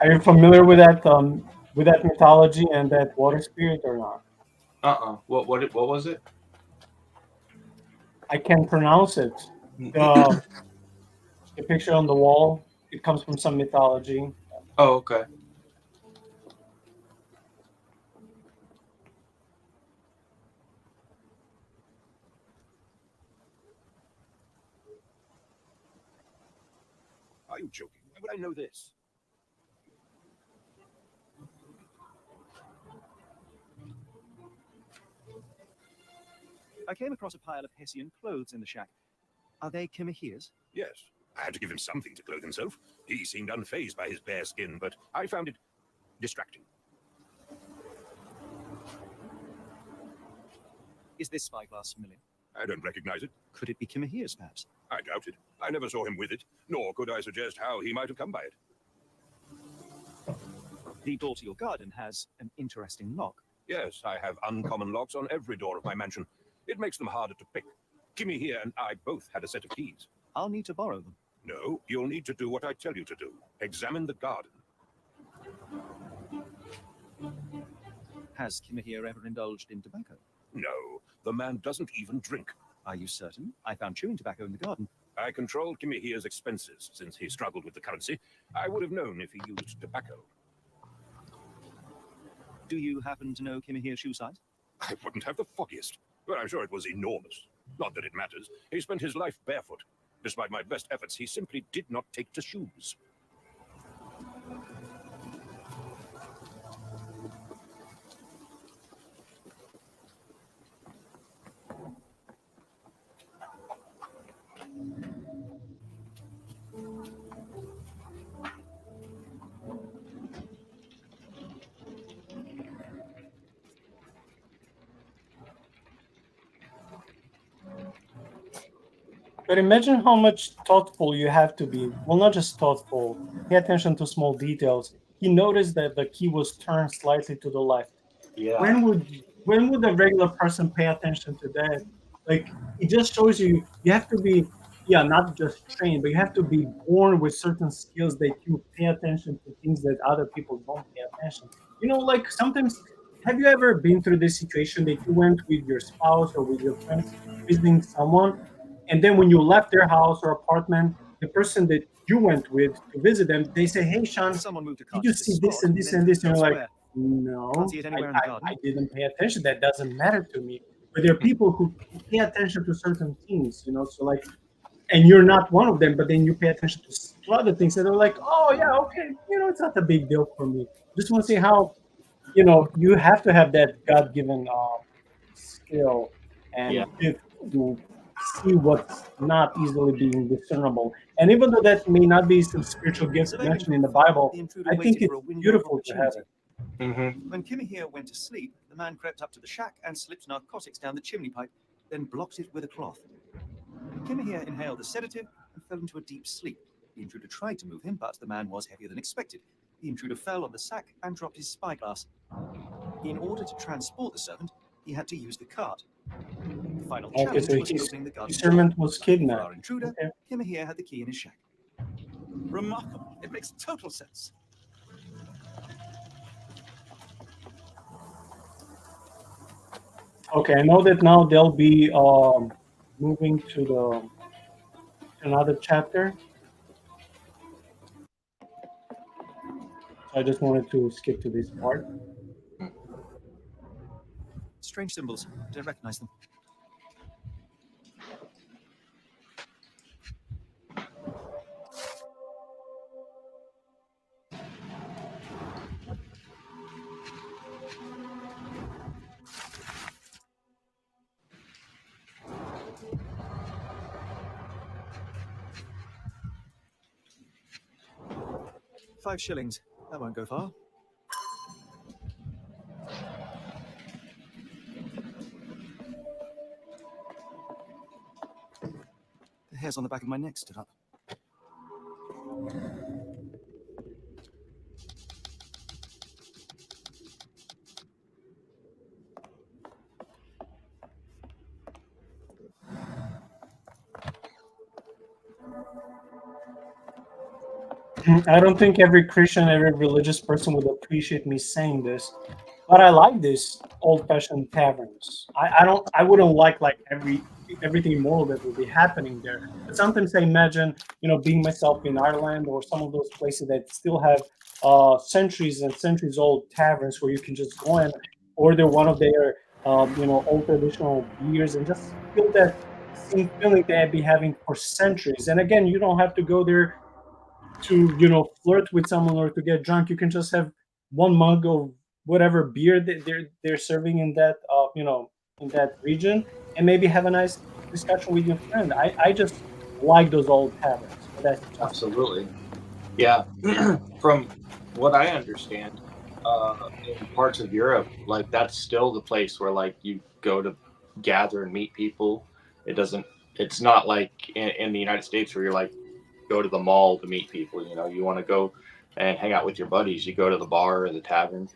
Are you familiar with that mythology and that water spirit or not? What was it? I can't pronounce it. The picture on the wall, it comes from some mythology. Oh, okay. Are you joking? Why would I know this? I came across a pile of Hessian clothes in the shack. Are they Kimihia's? Yes. I had to give him something to clothe himself. He seemed unfazed by his bare skin, but I found it distracting. Is this spyglass familiar? I don't recognize it. Could it be Kimihia's, perhaps? I doubt it. I never saw him with it, nor could I suggest how he might have come by it. The door to your garden has an interesting lock. Yes, I have uncommon locks on every door of my mansion. It makes them harder to pick. Kimmy here and I both had a set of keys. I'll need to borrow them. No, you'll need to do what I tell you to do. Examine the garden. Has Kimahir ever indulged in tobacco? No, the man doesn't even drink. Are you certain? I found chewing tobacco in the garden. I controlled Kimahir's expenses since he struggled with the currency. I would have known if he used tobacco. Do you happen to know Kimahir's shoe size? I wouldn't have the foggiest, but I'm sure it was enormous. Not that it matters. He spent his life barefoot. Despite my best efforts, he simply did not take to shoes. But imagine how much thoughtful you have to be. Well, not just thoughtful. Pay attention to small details. He noticed that the key was turned slightly to the left. Yeah. When would a regular person pay attention to that? Like, it just shows you have to be, not just trained, but you have to be born with certain skills that you pay attention to things that other people don't pay attention. Like sometimes, have you ever been through this situation that you went with your spouse or with your friends visiting someone, and then when you left their house or apartment, the person that you went with to visit them, they say, "Hey, Shaun, Someone moved a car did you to see this this spot and this then and this?" And you're like, elsewhere. "No, Can't see it anywhere in the garden." I didn't pay attention. That doesn't matter to me." But there are people who pay attention to certain things, So like, and you're not one of them. But then you pay attention to other things, and they're like, "Oh yeah, okay, it's not a big deal for me." Just want to see how, you have to have that God-given skill and Yeah. gift to see what's not easily being discernible. And even though that may not be some spiritual gift Surveying mentioned in the Bible, the intruder I think waited it's for a window of beautiful to have opportunity. it. Mm-hmm. When Kimahir went to sleep, the man crept up to the shack and slipped narcotics down the chimney pipe, then blocked it with a cloth. Kimahir inhaled the sedative and fell into a deep sleep. The intruder tried to move him, but the man was heavier than expected. The intruder fell on the sack and dropped his spyglass. In order to transport the servant, he had to use the cart. The final Okay, challenge so was his opening the garden door. servant was For kidnapped. our intruder, Okay. Kimahir had the key in his shack. Remarkable. It makes total sense. Okay, I know that now they'll be moving to another chapter. I just wanted to skip to this part. Strange symbols. Don't recognize them. £5. That won't go far. The hairs on the back of my neck stood up. I don't think every Christian, every religious person would appreciate me saying this, but I like this old-fashioned taverns. I wouldn't like everything immoral that would be happening there. But sometimes I imagine, being myself in Ireland or some of those places that still have centuries and centuries old taverns where you can just go and order one of their old traditional beers and just feel that same feeling that I'd be having for centuries. And again, you don't have to go there to flirt with someone or to get drunk. You can just have one mug of whatever beer that they're serving in that in that region, and maybe have a nice discussion with your friend. I just like those old taverns. But that's just Absolutely. Yeah. From what I understand, in parts of Europe, like that's still the place where like you go to gather and meet people. It's not like in the United States where you're like go to the mall to meet people. You want to go and hang out with your buddies. You go to the bar or the tavern.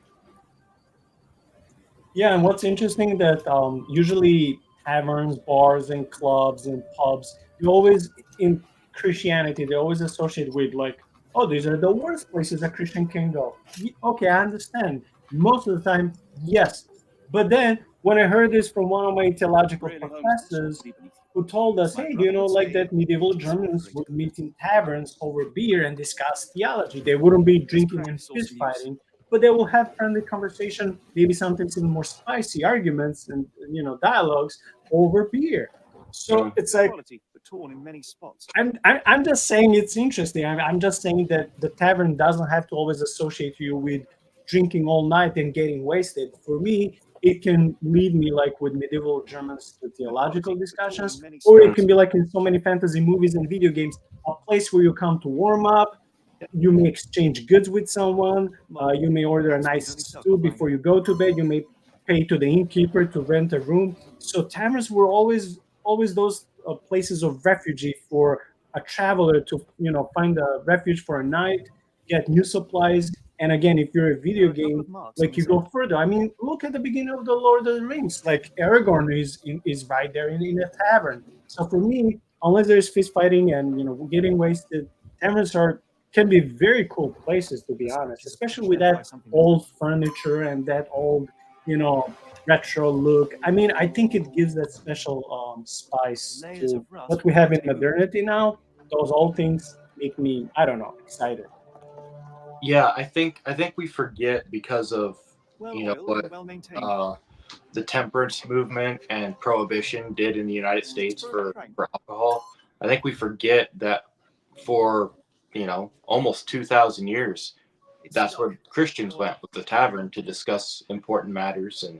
Yeah, and what's interesting that usually taverns, bars, and clubs and pubs, they always in Christianity they always associate with like, oh, these are the worst places a Christian can go. Okay, I understand. Most of the time, yes. But then when I heard this from one of my theological Really, Holmes, professors what's beneath you? who told us, My hey, do brother you know, would like say that medieval it is Germans great would good. meet in taverns over beer and discuss theology. They wouldn't be drinking crack and is also fist use. fighting, but they will have friendly conversation, maybe sometimes even more spicy arguments and dialogues over beer. So Mm. it's Good like quality, but torn in many spots. I'm just saying it's interesting. I'm just saying that the tavern doesn't have to always associate you with drinking all night and getting wasted. For me, it can lead me like with medieval Germans to theological discussions, or it can be like in so many fantasy movies and video games, a place where you come to warm up. You may exchange goods with someone. You may order a nice stew before you go to bed. You may pay to the innkeeper to rent a room. So taverns were always those places of refuge for a traveler to find a refuge for a night, get new supplies. And again, if you're a video game, like you go further. I mean, look at the beginning of the Lord of the Rings. Like Aragorn is right there in a tavern. So for me, unless there's fist fighting and getting wasted, taverns can be very cool places, to be honest, especially with that old furniture and that old you know retro look. I mean, I think it gives that special spice to what we have in modernity now. Those old things make me, I don't know, excited. Yeah, I think we forget because of Well you know oiled what and well maintained. the temperance movement and prohibition did in the United States for alcohol. I think we forget that for almost 2,000 years, that's where Christians went with the tavern to discuss important matters. And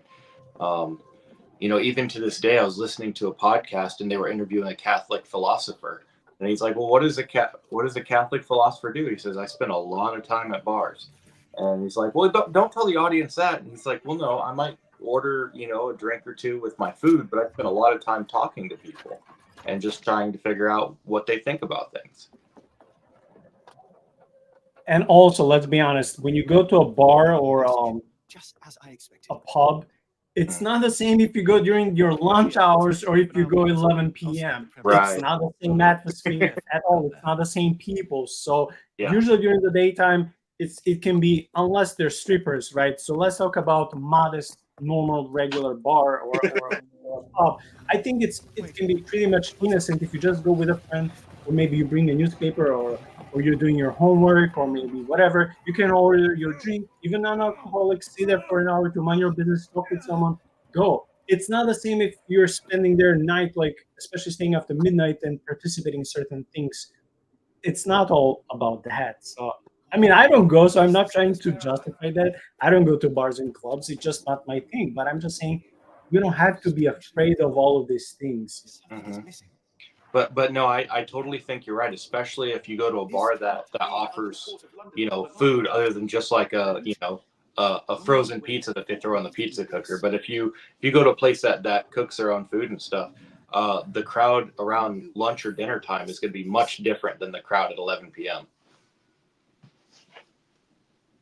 even to this day, I was listening to a podcast and they were interviewing a Catholic philosopher, and he's like, "Well, what does a Catholic philosopher do?" He says, "I spend a lot of time at bars." And he's like, "Well, don't tell the audience that." And he's like, "Well, no, I might order a drink or two with my food, but I spend a lot of time talking to people and just trying to figure out what they think about things." And also, let's be honest, when you go to a bar or Just as I expected. a pub, it's not the same if you go during your lunch hours or if you go 11 p.m. It's Right. not the same atmosphere at all. It's not the same people. So Yeah. usually during the daytime, it can be, unless they're strippers, right? So let's talk about modest, normal, regular bar or a pub. I think it can be pretty much innocent if you just go with a friend, or maybe you bring a newspaper, or you're doing your homework, or maybe whatever. You can order your drink, even non-alcoholic, stay there for an hour to mind your business, talk with someone, go. It's not the same if you're spending their night, like especially staying after midnight and participating in certain things. It's not all about that. So I mean, I don't go, so I'm not trying to justify that. I don't go to bars and clubs. It's just not my thing. But I'm just saying, you don't have to be afraid of all of these things. Mhm. But no, I totally think you're right, especially if you go to a bar that offers food other than just like a frozen pizza that they throw on the pizza cooker. But if you go to a place that cooks their own food and stuff, the crowd around lunch or dinner time is going to be much different than the crowd at 11 p.m.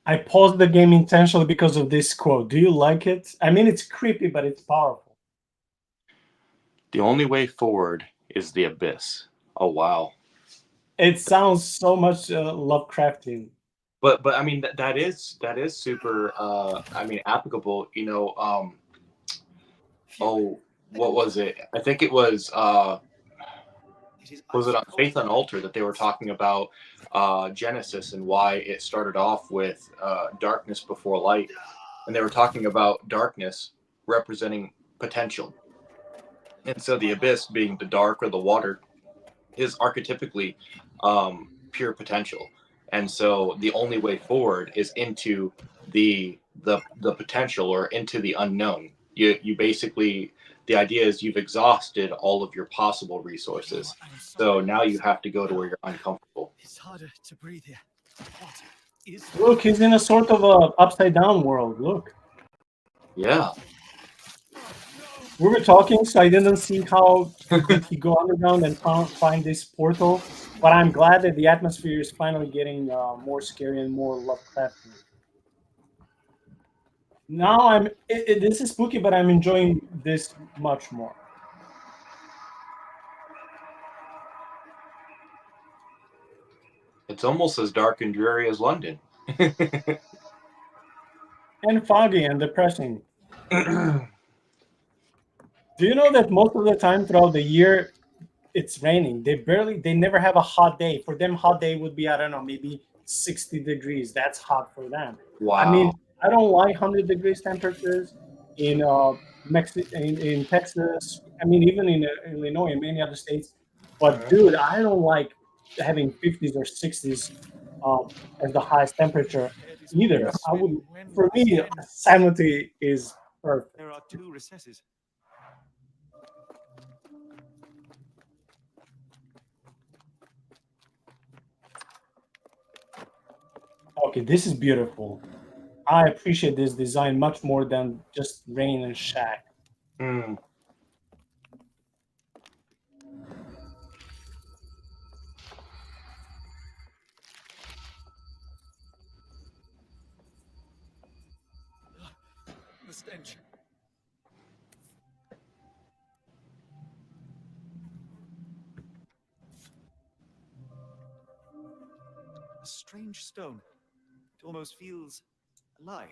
I paused the game intentionally because of this quote. Do you like it? I mean, it's creepy, but it's powerful. The only way forward is the abyss. Oh wow. It sounds so much Lovecraftian. But I mean that is super I mean applicable. Oh, what was it? I think it was it on Faith Unaltered that they were talking about Genesis and why it started off with darkness before light, and they were talking about darkness representing potential, and so the abyss being the dark or the water is archetypically pure potential, and so the only way forward is into the potential or into the unknown. You basically, the idea is you've exhausted all of your possible resources, so now you have to go to where you're uncomfortable. It's harder to breathe here. What is Look, he's in a sort of a upside down world. Look, Yeah. we were talking, so I didn't see how did he go underground and find this portal. But I'm glad that the atmosphere is finally getting more scary and more Lovecraftian. Now this is spooky, but I'm enjoying this much more. It's almost as dark and dreary as London. and foggy and depressing. Do you know that most of the time throughout the year it's raining? They never have a hot day. For them, hot day would be, I don't know, maybe 60 degrees. That's hot for them. I Wow. mean, I don't like 100 degrees temperatures in in Texas. I mean, even in Illinois and many other states. But dude, I don't like having 50s or 60s as the highest temperature either. I would, for me, sanity is perfect. There are 2 recesses. Okay, this is beautiful. I appreciate this design much more than just rain and shack. Mm. The stench. A strange stone. It almost feels alive.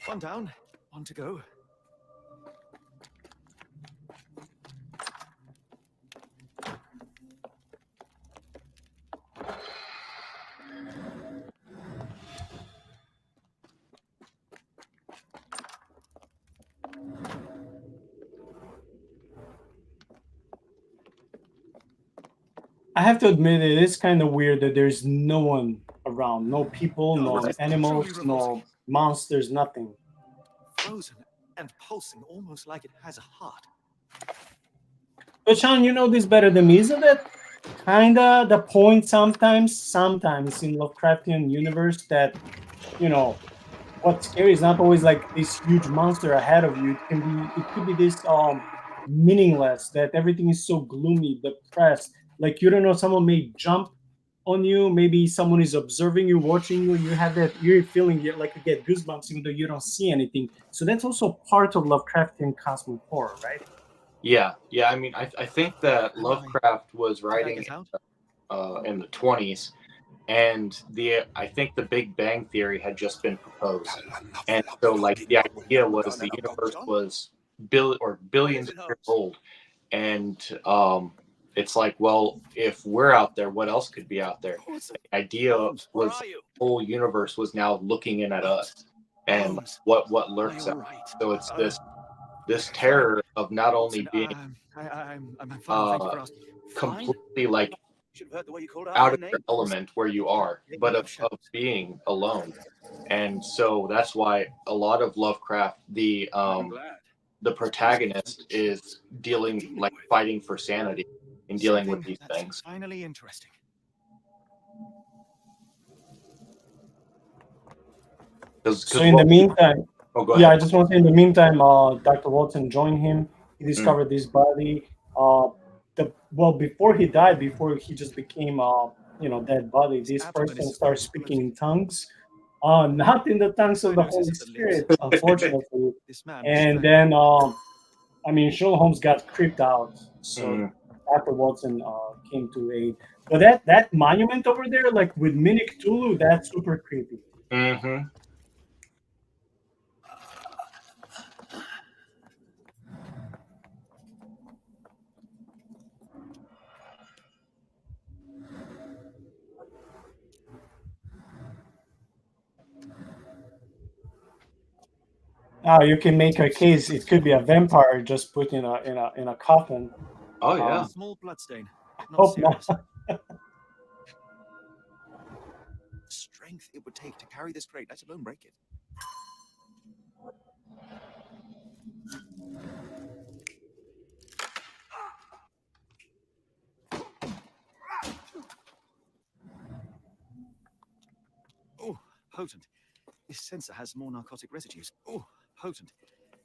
One down, one to go. I have to admit, it is kind of weird that there's no one around, no people, no This is animals, truly no revolting. monsters, nothing. Frozen and pulsing, almost like it has a heart. But Sean, you know this better than me, isn't it? Kinda the point sometimes in Lovecraftian universe that, you know, what's scary is not always like this huge monster ahead of you. It could be this meaningless, that everything is so gloomy, depressed. Like you don't know, someone may jump on you, maybe someone is observing you, watching you, and you have that eerie feeling, like you get goosebumps even though you don't see anything. So that's also part of Lovecraftian cosmic horror, right? Yeah, yeah. I mean, I think that Lovecraft was Did I writing get out? in the 20s, and I think the Big Bang Theory had just been proposed, and so like the idea was the universe was billions of years old, and it's like, well, if we're out there, what else could be out there? The idea Holmes, where was are the you? whole universe was now looking in at us, and Holmes, what are lurks you out. all right? So it's Uh, this terror of not only Watson, being I'm fine. Thank you for asking. Fine? completely like Should have heard the way you called out out my of your name. element where you are, but of being alone. And so that's why a lot of Lovecraft, I'm glad. the protagonist is dealing, like fighting for sanity and dealing with Something these that's things. finally interesting. So in the meantime, oh, go yeah, I ahead. just want to say in the meantime, Dr. Watson joined him. He discovered this body. Before he died, before he just became, dead body, this Abdomen person is started full of speaking in heat. tongues, not in the tongues of the Cyanosis Holy of the lips. Spirit, unfortunately. This man was And then, I mean, Sherlock Holmes got creeped out, so Dr. Watson came to aid. But that monument over there, like with mini Cthulhu, that's super creepy. Mm-hmm. You can make a case. It could be a vampire just put in a coffin. Oh yeah. Small bloodstain. Not Hope not. serious. The strength it would take to carry this crate, let alone break it. Oh, potent. This sensor has more narcotic residues. Oh, potent.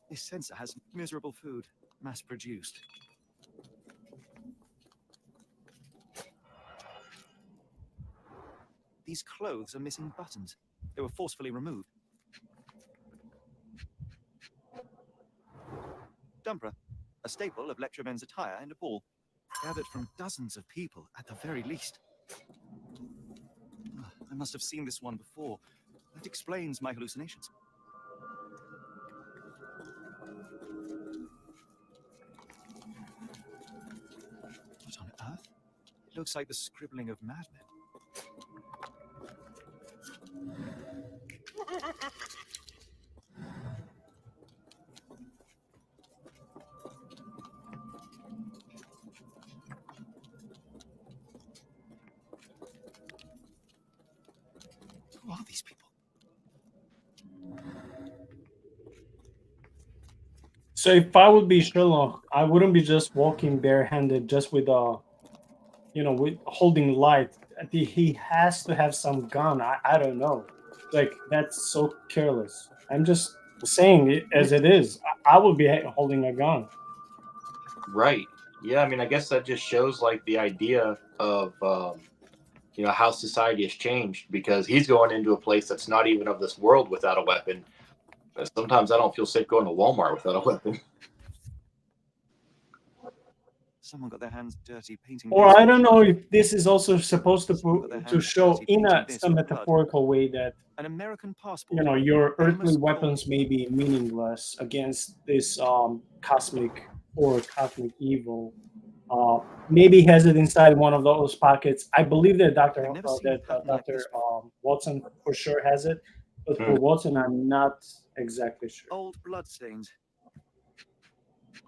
This sensor has miserable food, mass-produced. These clothes are missing buttons. They were forcefully removed. Dumpra, a staple of lecture men's attire in Nepal. gathered from dozens of people at the very least. I must have seen this one before. That explains my hallucinations. What on earth? It looks like the scribbling of madmen. Who are these people? So if I would be Sherlock, I wouldn't be just walking barehanded, just with with holding light. He has to have some gun. I don't know. Like that's so careless. I'm just saying it as it is. I would be holding a gun. Right. Yeah. I mean, I guess that just shows like the idea of how society has changed because he's going into a place that's not even of this world without a weapon. Sometimes I don't feel safe going to Walmart without a weapon. Someone got their hands dirty painting. Or I don't know if this is also supposed to show in some metaphorical way that an American passport. Your earthly weapons may be meaningless against this cosmic evil. Maybe he has it inside one of those pockets. I believe that Dr. Watson for sure has it, but for Watson, I'm not exactly sure. Old bloodstains.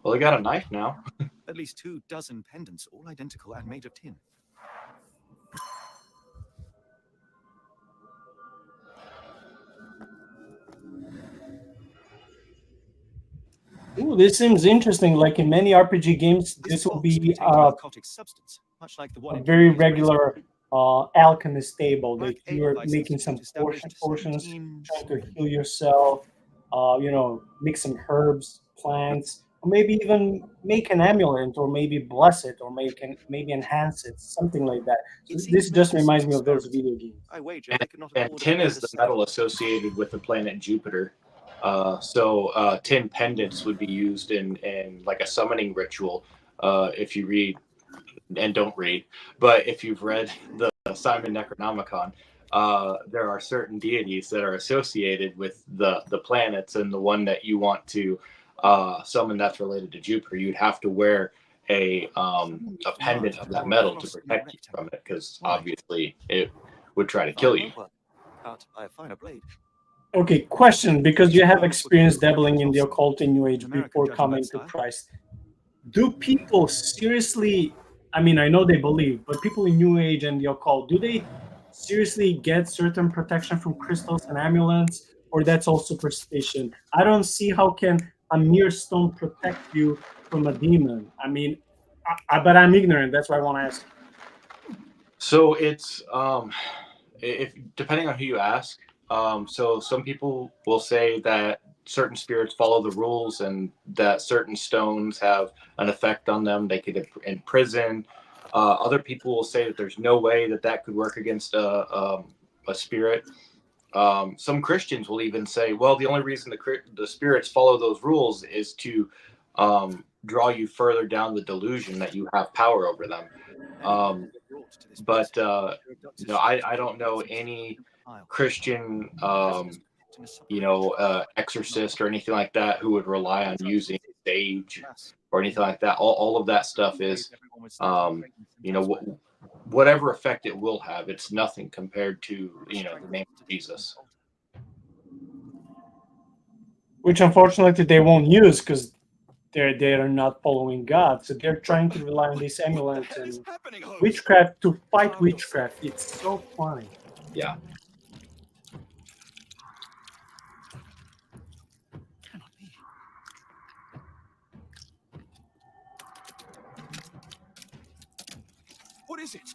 Well, they got a knife now. At least 24 pendants, all identical and made of tin. Ooh, this seems interesting. Like in many RPG games, this will be narcotic substance, much like the one a very regular alchemist table. Like you're making some potions, trying to heal yourself. Mix some herbs, plants, or maybe even make an amulet, or maybe bless it, or maybe enhance it, something like that. So this just reminds me of those video games. And tin is the metal associated with the planet Jupiter. So tin pendants would be used in like a summoning ritual. If you read and don't read, but if you've read the Simon Necronomicon, there are certain deities that are associated with the planets, and the one that you want to summon that's related to Jupiter, you'd have to wear a pendant of that metal to protect you from it, because obviously it would try to kill you. Okay, question, because you have experience dabbling in the occult in New Age before coming to Christ. Do people seriously, I mean, I know they believe, but people in New Age and the occult, do they seriously get certain protection from crystals and amulets, or that's all superstition? I don't see how can a mere stone protect you from a demon. I mean, but I'm ignorant. That's why I want to ask. So it's if depending on who you ask. So some people will say that certain spirits follow the rules and that certain stones have an effect on them. They could imprison. Other people will say that there's no way that could work against a spirit. Some Christians will even say, well, the only reason the spirits follow those rules is to draw you further down the delusion that you have power over them. But I don't know any Christian exorcist or anything like that who would rely on using sage or anything like that. All of that stuff is whatever effect it will have, it's nothing compared to the name of Jesus, which unfortunately they won't use because they're not following God, so they're trying to rely on these amulets and witchcraft to fight witchcraft. It's so funny. Yeah. What is it?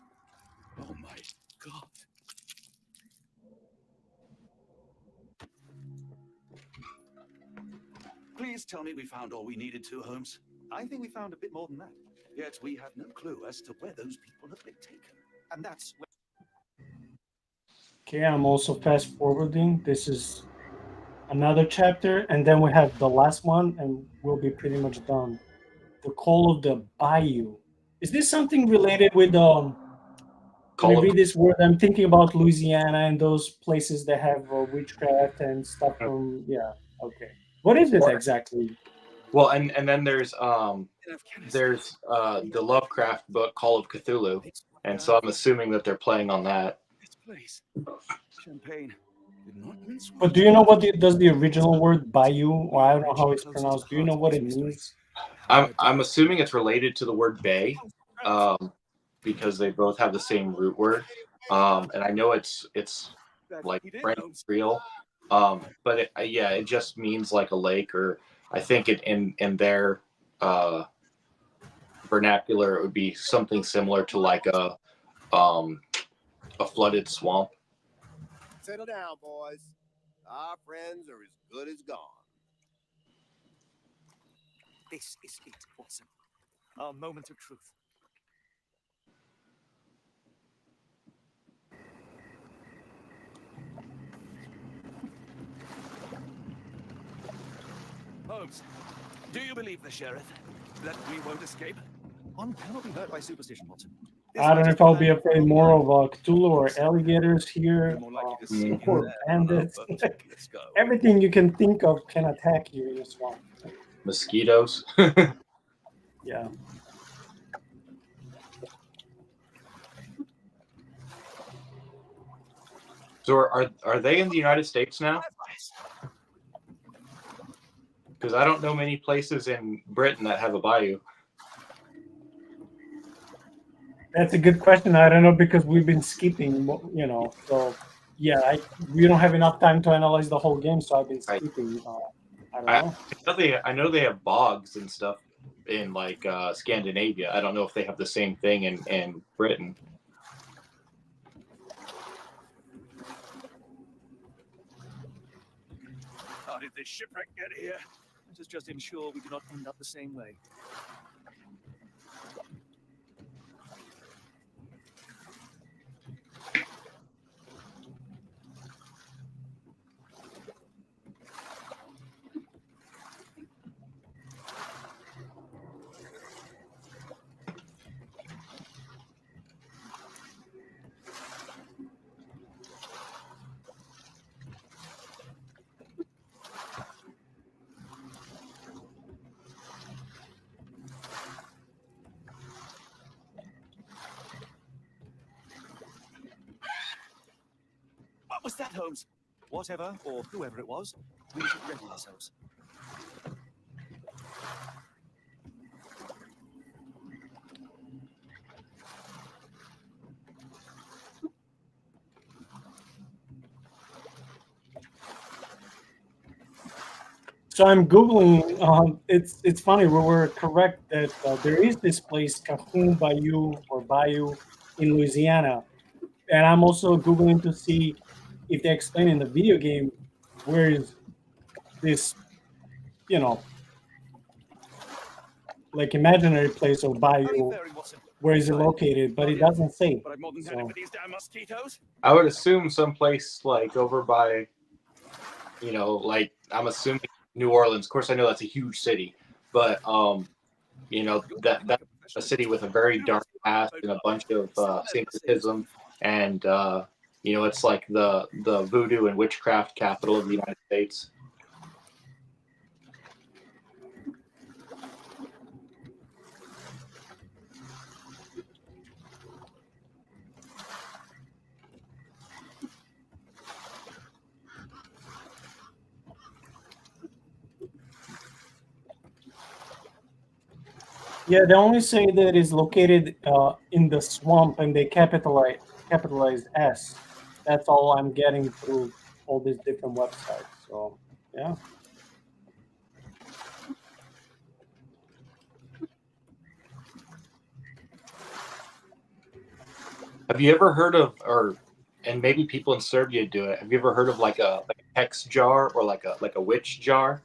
Oh my God. Please tell me we found all we needed to, Holmes. I think we found a bit more than that. Yet we have no clue as to where those people have been taken. And that's where... Okay, I'm also fast forwarding. This is another chapter, and then we have the last one, and we'll be pretty much done. The Call of the Bayou. Is this something related with when Call you of read this word? I'm thinking about Louisiana and those places that have witchcraft and stuff from. Yeah. Okay. What is it exactly? well, and then there's In Afghanistan. the Lovecraft book Call of Cthulhu, and so I'm assuming that they're playing on that. This place. Champagne. Did not mince But words. do you know what does the original word bayou, or I don't know how it's pronounced? Do you know what it means? I'm assuming it's related to the word bay, because they both have the same root word, and I know it's like French Creole, but it just means like a lake, or I think it in their vernacular it would be something similar to like a flooded swamp. Settle down, boys. Our friends are as good as gone. This is it, Watson. Our moment of truth. Holmes, do you believe the sheriff that we won't escape? One cannot be hurt by superstition, Watson. I don't know if I'll be afraid more of Cthulhu or alligators here, More likely to see you or there. bandits. Let's go. Everything you can think of can attack you in a swamp. Mosquitoes. Yeah. So are they in the United States now? Because I don't know many places in Britain that have a bayou. That's a good question. I don't know because we've been skipping, So yeah, we don't have enough time to analyze the whole game, so I've been skipping. I don't know. I know they have bogs and stuff in like Scandinavia. I don't know if they have the same thing in Britain. How did this shipwreck get here? Let us just ensure we do not end up the same way. What was that, Holmes? Whatever or whoever it was, we should ready ourselves. So I'm googling. It's funny. We were correct that there is this place, Cajon Bayou or Bayou, in Louisiana, and I'm also googling to see if they explain in the video game where is this, like imaginary place or bayou, where is it located? But it doesn't say. But I've more than had it with these damn mosquitoes. I would assume someplace like over by, like I'm assuming New Orleans. Of course, I know that's a huge city, but that's a city with a very dark past and a bunch of syncretism, and it's like the voodoo and witchcraft capital of the United States. Yeah, they only say that it's located in the swamp, and they capitalize S. That's all I'm getting through all these different websites. So yeah. Have you ever heard of, and maybe people in Serbia do it? Have you ever heard of like a hex jar or like a witch jar?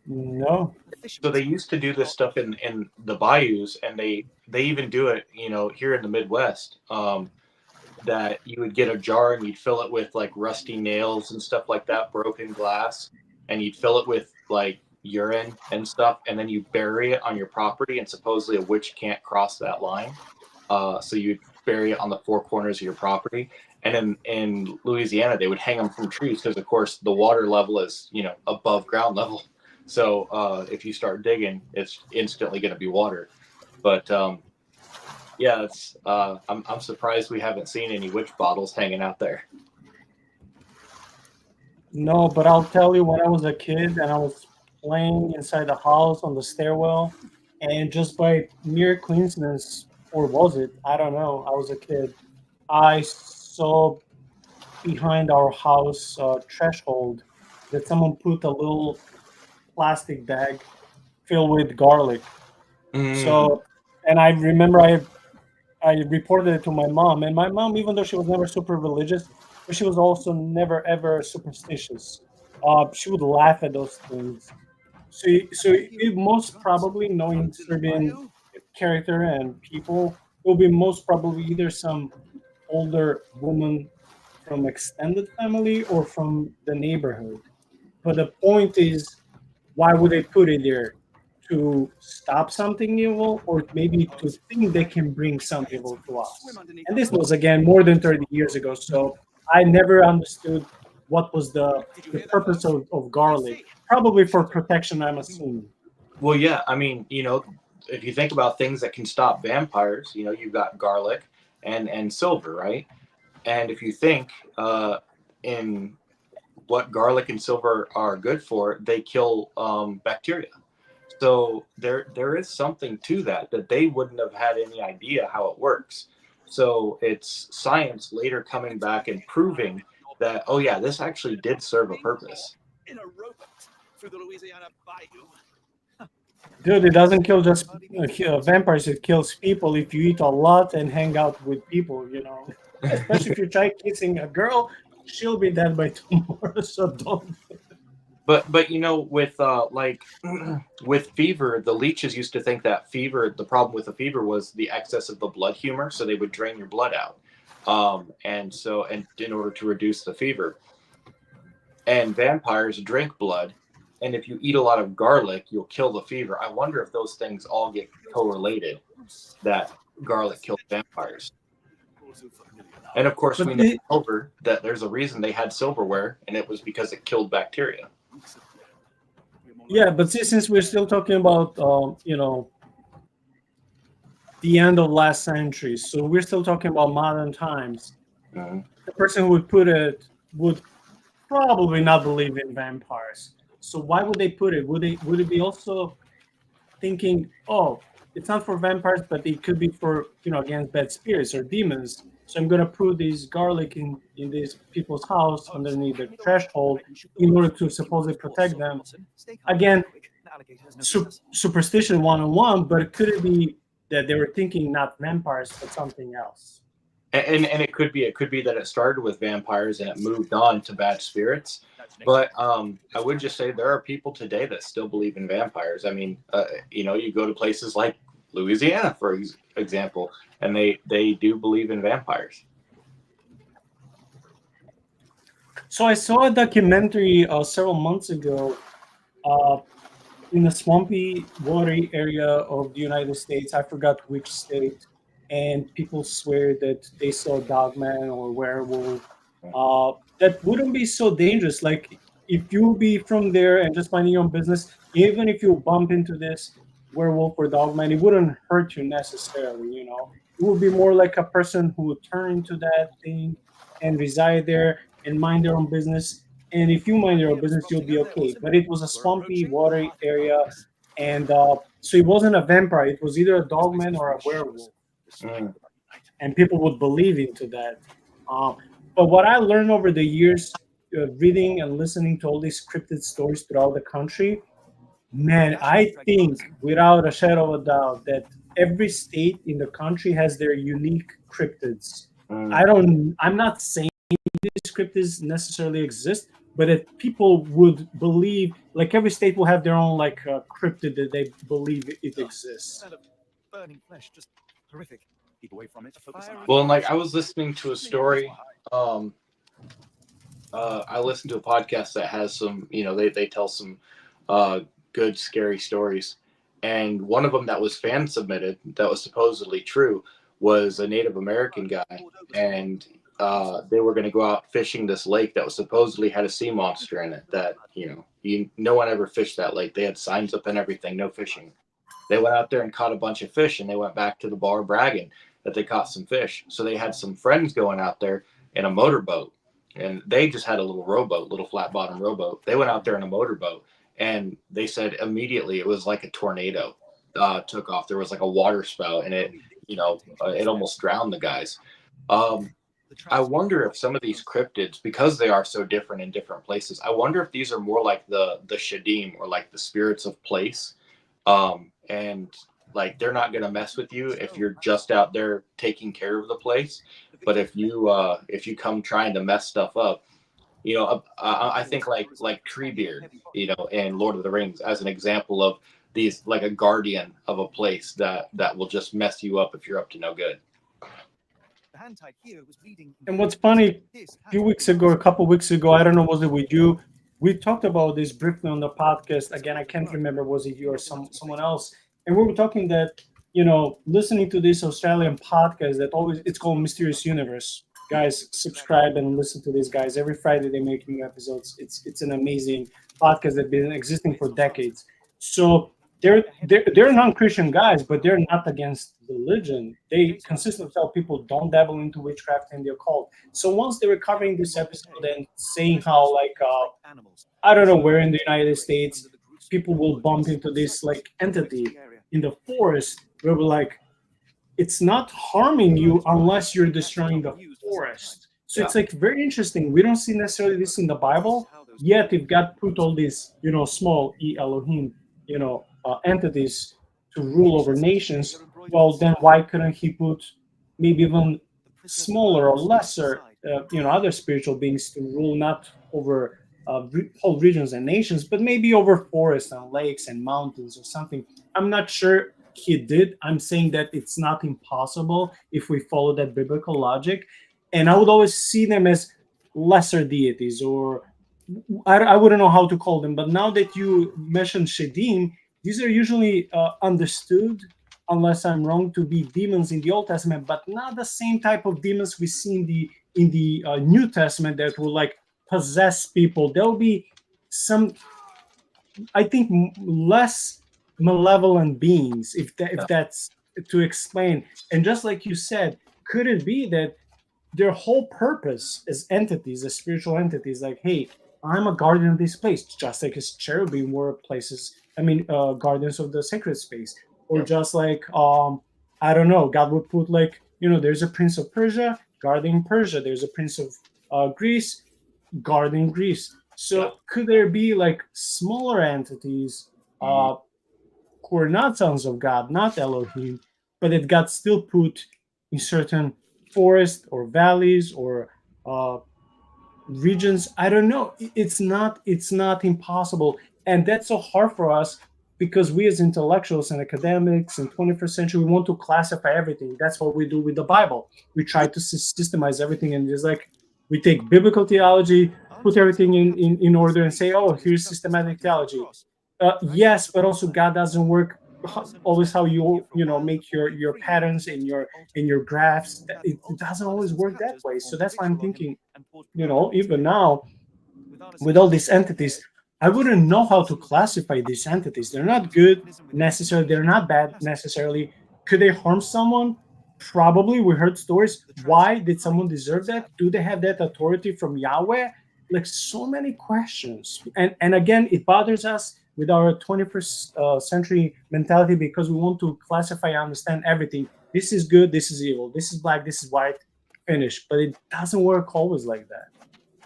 No. So they used to do this stuff in the bayous, and they even do it, here in the Midwest. That you would get a jar and you'd fill it with like rusty nails and stuff like that, broken glass, and you'd fill it with like urine and stuff, and then you bury it on your property, and supposedly a witch can't cross that line. So you bury it on the four corners of your property. And in Louisiana, they would hang them from trees because, of course, the water level is, above ground level. So if you start digging, it's instantly going to be water. But yeah, it's I'm surprised we haven't seen any witch bottles hanging out there. No, but I'll tell you, when I was a kid and I was playing inside the house on the stairwell, and just by mere coincidence, or was it? I don't know. I was a kid. I saw behind our house threshold that someone put a little plastic bag filled with garlic. So, and I remember I reported it to my mom, and my mom, even though she was never super religious, but she was also never ever superstitious. She would laugh at those things. So it most probably, knowing Serbian character and people, it will be most probably either some older woman from extended family or from the neighborhood. But the point is, why would they put it there? To stop something evil, or maybe to think they can bring some evil to us? And this was, again, more than 30 years ago. So I never understood what was the purpose of garlic. Probably for protection, I'm assuming. Well, yeah, I mean, if you think about things that can stop vampires, you've got garlic and silver, right? And if you think in what garlic and silver are good for, they kill bacteria. So there is something to that they wouldn't have had any idea how it works. So it's science later coming back and proving that, oh yeah, this actually did serve a purpose. In a rowboat through the Louisiana Bayou. Dude, it doesn't kill just vampires. It kills people if you eat a lot and hang out with people, Especially if you try kissing a girl, she'll be dead by tomorrow, so don't. But with with fever, the leeches used to think that the problem with the fever was the excess of the blood humor, so they would drain your blood out. And in order to reduce the fever. And vampires drink blood, and if you eat a lot of garlic, you'll kill the fever. I wonder if those things all get correlated, that garlic killed vampires. And of course, we know silver, that there's a reason they had silverware, and it was because it killed bacteria. Yeah, but since we're still talking about, the end of last century, so we're still talking about modern times. Mm-hmm. The person who would put it would probably not believe in vampires. So why would they put it? Would it be also thinking, oh, it's not for vampires, but it could be for, against bad spirits or demons. So I'm going to put this garlic in these people's house underneath the threshold in order to supposedly protect them. Again, superstition 101, but could it be that they were thinking not vampires, but something else? And it could be that it started with vampires and it moved on to bad spirits. But I would just say there are people today that still believe in vampires. I mean, you go to places like Louisiana, for example, and they do believe in vampires. So I saw a documentary several months ago in a swampy, watery area of the United States. I forgot which state. And people swear that they saw dogman or werewolf. That wouldn't be so dangerous. Like, if you be from there and just minding your own business, even if you bump into this werewolf or dogman, it wouldn't hurt you necessarily, It would be more like a person who would turn into that thing and reside there and mind their own business. And if you mind your own business, you'll be okay. But it was a swampy, watery area. And so it wasn't a vampire. It was either a dogman or a werewolf. And people would believe into that. But what I learned over the years, reading and listening to all these cryptid stories throughout the country, man, I think without a shadow of a doubt that every state in the country has their unique cryptids. I'm not saying these cryptids necessarily exist, but that people would believe, like every state will have their own cryptid that they believe it exists. Burning flesh, just horrific. Keep away from it. Well, and I was listening to a story. I listened to a podcast that has some, they tell some good scary stories. And one of them that was fan submitted, that was supposedly true, was a Native American guy, and they were going to go out fishing this lake that was supposedly had a sea monster in it. That no one ever fished that lake. They had signs up and everything, no fishing. They went out there and caught a bunch of fish, and they went back to the bar bragging that they caught some fish. So they had some friends going out there in a motorboat, and they just had a little rowboat, little flat bottom rowboat. They went out there in a motorboat, and they said immediately it was like a tornado took off. There was like a water spout, and it almost drowned the guys. I wonder if some of these cryptids, because they are so different in different places, I wonder if these are more like the Shadim, or like the spirits of place. And like they're not going to mess with you if you're just out there taking care of the place. But if you come trying to mess stuff up, I think like Treebeard, and Lord of the Rings as an example of these, like a guardian of a place that will just mess you up if you're up to no good. And what's funny, a couple weeks ago, I don't know, was it with you? We talked about this briefly on the podcast. Again, I can't remember, was it you or someone else? And we were talking that, listening to this Australian podcast it's called Mysterious Universe. Guys, subscribe and listen to these guys. Every Friday they make new episodes. It's an amazing podcast that's been existing for decades. So they're non-Christian guys, but they're not against religion. They consistently tell people don't dabble into witchcraft and the occult. So once they were covering this episode and saying how, like, I don't know where in the United States people will bump into this like entity in the forest, where we're like, it's not harming you unless you're destroying the forest. So it's like very interesting. We don't see necessarily this in the Bible, yet if God put all these, small Elohim, entities to rule over nations, well, then why couldn't he put maybe even smaller or lesser, other spiritual beings to rule not over whole regions and nations, but maybe over forests and lakes and mountains or something? I'm not sure he did. I'm saying that it's not impossible if we follow that biblical logic. And I would always see them as lesser deities, or I wouldn't know how to call them. But now that you mentioned Shadim, these are usually understood, unless I'm wrong, to be demons in the Old Testament, but not the same type of demons we see in the New Testament that will like possess people. There will be some, I think, less malevolent beings, if that's to explain. And just like you said, could it be that their whole purpose as entities, as spiritual entities, like, hey, I'm a guardian of this place, just like as cherubim were guardians of the sacred space, or just like I don't know, God would put like, there's a prince of Persia guarding Persia, there's a prince of Greece guarding Greece. So could there be like smaller entities who are not sons of God, not Elohim, but that God still put in certain forests or valleys or regions? I don't know. It's not impossible, and that's so hard for us because we as intellectuals and academics in 21st century, we want to classify everything. That's what we do with the Bible. We try to systemize everything, and it's like we take biblical theology, put everything in order, and say, oh, here's systematic theology. Yes, but also God doesn't work always how you make your patterns and your graphs. It doesn't always work that way. So that's why I'm thinking, even now with all these entities, I wouldn't know how to classify these entities. They're not good necessarily. They're not bad necessarily. Could they harm someone? Probably. We heard stories. Why did someone deserve that? Do they have that authority from Yahweh? Like, so many questions. And again, it bothers us with our 21st century mentality, because we want to classify and understand everything. This is good, this is evil, this is black, this is white, finish. But it doesn't work always like that.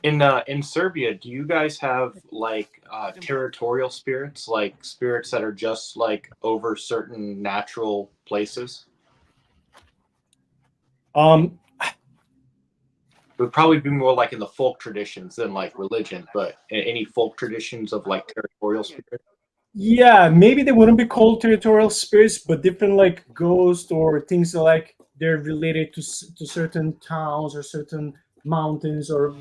In Serbia, do you guys have like territorial spirits, like spirits that are just like over certain natural places? It would probably be more like in the folk traditions than like religion, but any folk traditions of like territorial spirits? Yeah, maybe they wouldn't be called territorial spirits, but different like ghosts or things that, like, they're related to certain towns or certain mountains or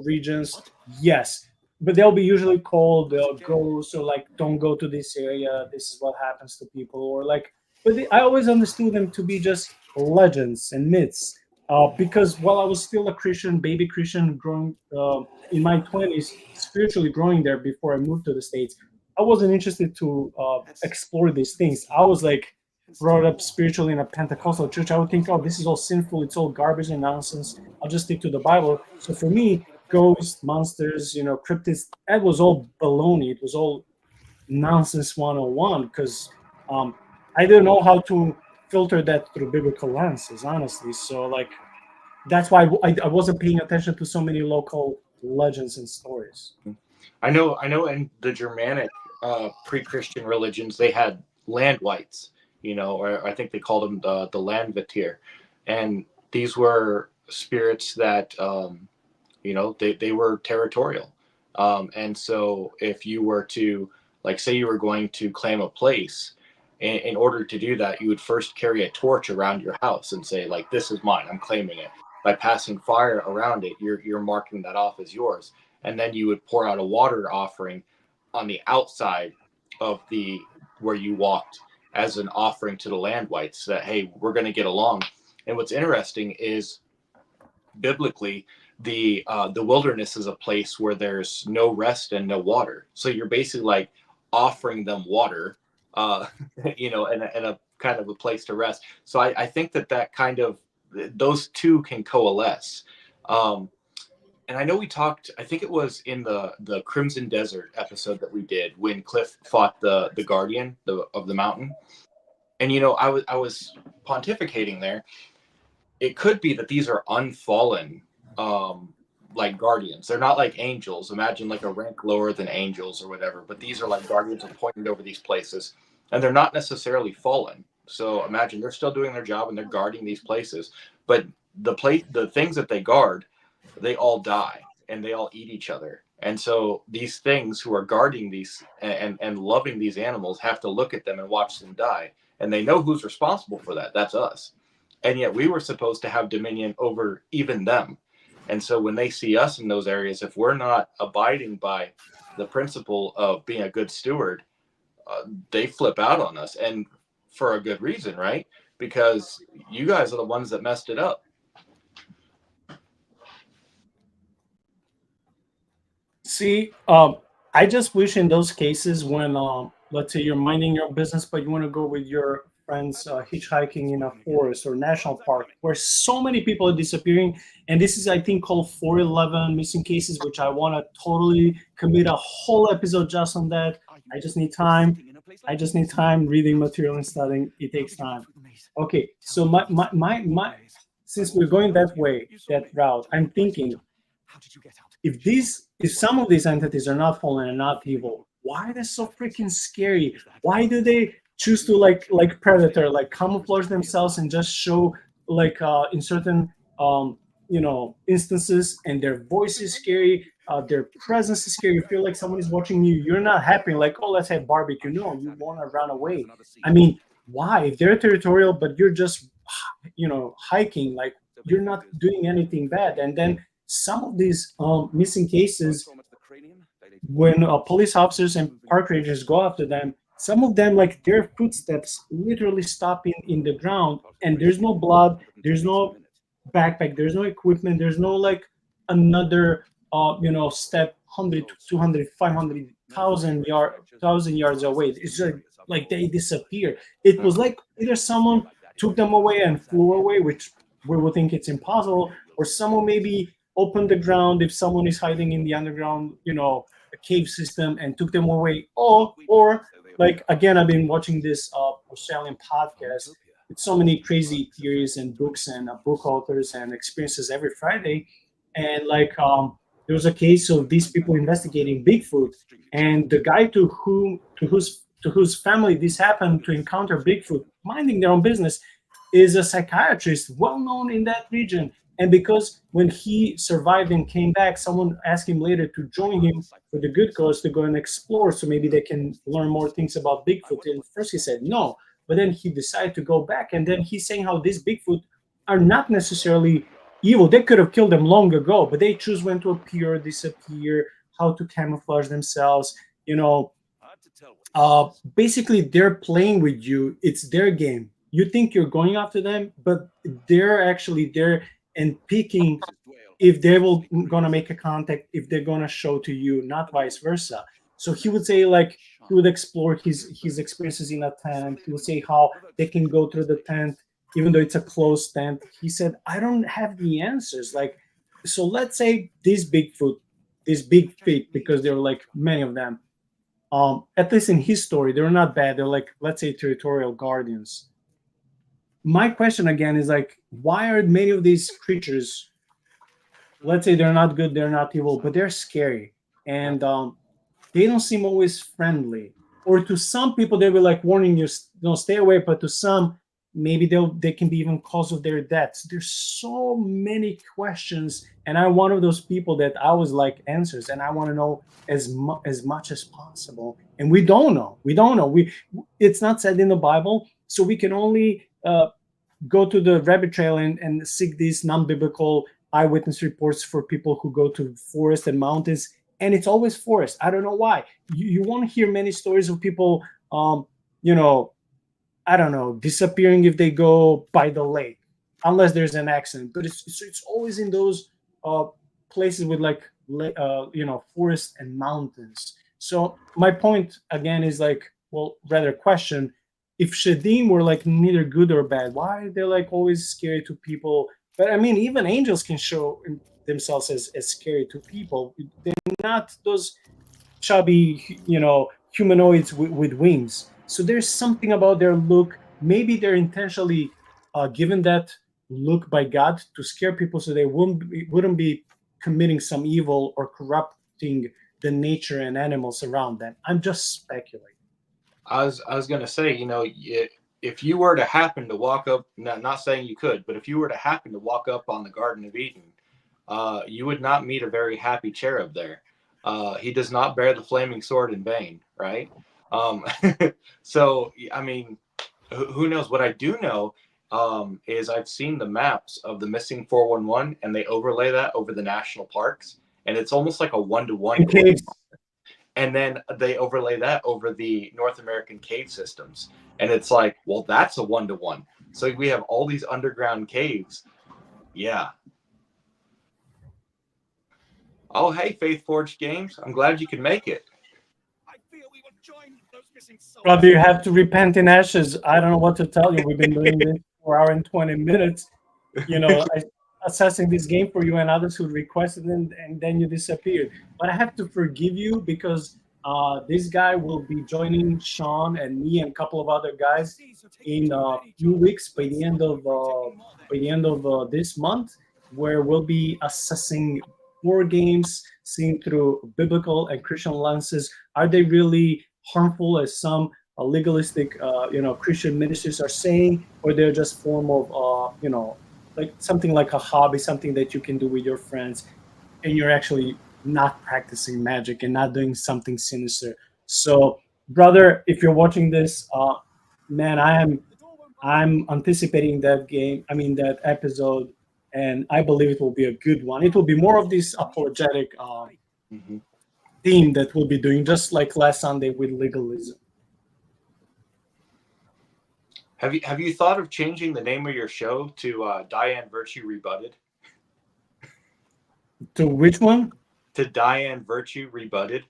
regions. Yes, but they'll be usually called ghosts, or like, don't go to this area, this is what happens to people, or like, but I always understood them to be just legends and myths, because while I was still a Christian, baby Christian, growing in my 20s, spiritually growing there before I moved to the States, I wasn't interested to explore these things. I was like brought up spiritually in a Pentecostal church. I would think, oh, this is all sinful, it's all garbage and nonsense, I'll just stick to the Bible. So for me, ghosts, monsters, cryptids, that was all baloney. It was all nonsense 101, because I didn't know how to filter that through biblical lenses, honestly. So like, that's why I wasn't paying attention to so many local legends and stories. I know in the Germanic pre-Christian religions, they had land wights, or I think they called them the Landvatir. And these were spirits that, they were territorial. And so if you were to, like, say you were going to claim a place, in order to do that, you would first carry a torch around your house and say, like, this is mine, I'm claiming it. By passing fire around it, you're marking that off as yours. And then you would pour out a water offering on the outside of where you walked, as an offering to the land wights that, hey, we're going to get along. And what's interesting is, biblically, the wilderness is a place where there's no rest and no water. So you're basically like offering them water, and a kind of a place to rest. So I think that kind of, those two can coalesce. And I know we talked, I think it was in the Crimson Desert episode that we did, when Cliff fought the guardian of the mountain. And, I was pontificating there. It could be that these are unfallen, like guardians. They're not like angels. Imagine like a rank lower than angels or whatever. But these are like guardians appointed over these places. And they're not necessarily fallen. So imagine they're still doing their job and they're guarding these places. But the things that they guard, they all die and they all eat each other. And so these things who are guarding these and loving these animals have to look at them and watch them die. And they know who's responsible for that. That's us. And yet we were supposed to have dominion over even them. And so when they see us in those areas, if we're not abiding by the principle of being a good steward, they flip out on us. And for a good reason, right? Because you guys are the ones that messed it up. See, I just wish in those cases when, let's say you're minding your business, but you want to go with your friends hitchhiking in a forest or national park, where so many people are disappearing. And this is, I think, called 411 missing cases, which I want to totally commit a whole episode just on that. I just need time. Reading material and studying. It takes time. Okay, so my since we're going that way, that route, I'm thinking, if some of these entities are not fallen and not evil, why are they so freaking scary? Why do they choose to like Predator, like camouflage themselves and just show like in certain instances, and their voice is scary, their presence is scary. You feel like someone is watching you. You're not happy, like, oh, let's have barbecue. No, you want to run away. I mean, why? If they're territorial, but you're just hiking, like you're not doing anything bad. And then some of these missing cases, when police officers and park rangers go after them, some of them, like, their footsteps literally stop in the ground, and there's no blood, there's no backpack, there's no equipment, there's no like another step 100, 200, 500,000 yards away. It's like they disappear. It was like either someone took them away and flew away, which we would think it's impossible, or someone maybe opened the ground if someone is hiding in the underground, a cave system, and took them away. Or like, again, I've been watching this Australian podcast with so many crazy theories and books and book authors and experiences every Friday. And like, there was a case of these people investigating Bigfoot, and the guy to whose family this happened to encounter Bigfoot, minding their own business, is a psychiatrist well known in that region. And because when he survived and came back, someone asked him later to join him for the good cause to go and explore, so maybe they can learn more things about Bigfoot. And first he said no, but then he decided to go back. And then he's saying how these Bigfoot are not necessarily evil. They could have killed them long ago, but they choose when to appear, disappear, how to camouflage themselves. You know, Hard to tell what this is. basically they're playing with you. It's their game. You think you're going after them, but they're actually there and picking if they will gonna make a contact, if they're gonna show to you, not vice versa. So he would say like he would explore his experiences in a tent. He would say how they can go through the tent even though it's a closed tent. He said, I don't have the answers. Like, so let's say this Bigfoot, this big feet, because there were like many of them. At least in his story, they're not bad. They're like, let's say, territorial guardians. My question again is like, why are many of these creatures, let's say they're not good, they're not evil, but they're scary, and they don't seem always friendly. Or to some people, they were like warning you, don't stay away. But to some, maybe they can be even cause of their deaths. There's so many questions, and I'm one of those people that I was like answers, and I want to know as much as possible. And we don't know. We don't know. It's not said in the Bible, so we can only go to the rabbit trail and seek these non-biblical eyewitness reports for people who go to forests and mountains, and it's always forest. I don't know why. You won't hear many stories of people, you know, I don't know, disappearing if they go by the lake, unless there's an accident. But it's always in those places with like you know, forest and mountains. So my point again is like, well, rather question, if Shadim were like neither good or bad, why are they like always scary to people? But I mean, even angels can show themselves as scary to people. They're not those chubby, you know, humanoids with wings. So there's something about their look. Maybe they're intentionally given that look by God to scare people, so they wouldn't be committing some evil or corrupting the nature and animals around them. I'm just speculating. I was gonna say, you know, if you were to happen to walk up, not saying you could, but if you were to happen to walk up on the Garden of Eden, you would not meet a very happy cherub there. He does not bear the flaming sword in vain, right? So, I mean, who knows? What I do know is I've seen the maps of the missing 411, and they overlay that over the national parks, and it's almost like a one-to-one. And then they overlay that over the North American cave systems. And it's like, well, that's a one-to-one. So we have all these underground caves. Yeah. Oh, hey, Faith Forged Games. I'm glad you could make it. I feel we will join those missing souls. Brother, you have to repent in ashes. I don't know what to tell you. We've been doing this for an hour and 20 minutes. You know, assessing this game for you and others who requested it, and then you disappeared. But I have to forgive you because this guy will be joining Shaun and me and a couple of other guys in a few weeks by the end of this month, where we'll be assessing war games seen through biblical and Christian lenses. Are they really harmful as some legalistic, you know, Christian ministers are saying, or they're just form of, you know, like something like a hobby, something that you can do with your friends, and you're actually not practicing magic and not doing something sinister. So, brother, if you're watching this, man, I'm anticipating that game. I mean that episode, and I believe it will be a good one. It will be more of this apologetic theme that we'll be doing, just like last Sunday with legalism. Have you thought of changing the name of your show to Diane Virtue Rebutted? To which one? To Diane Virtue Rebutted.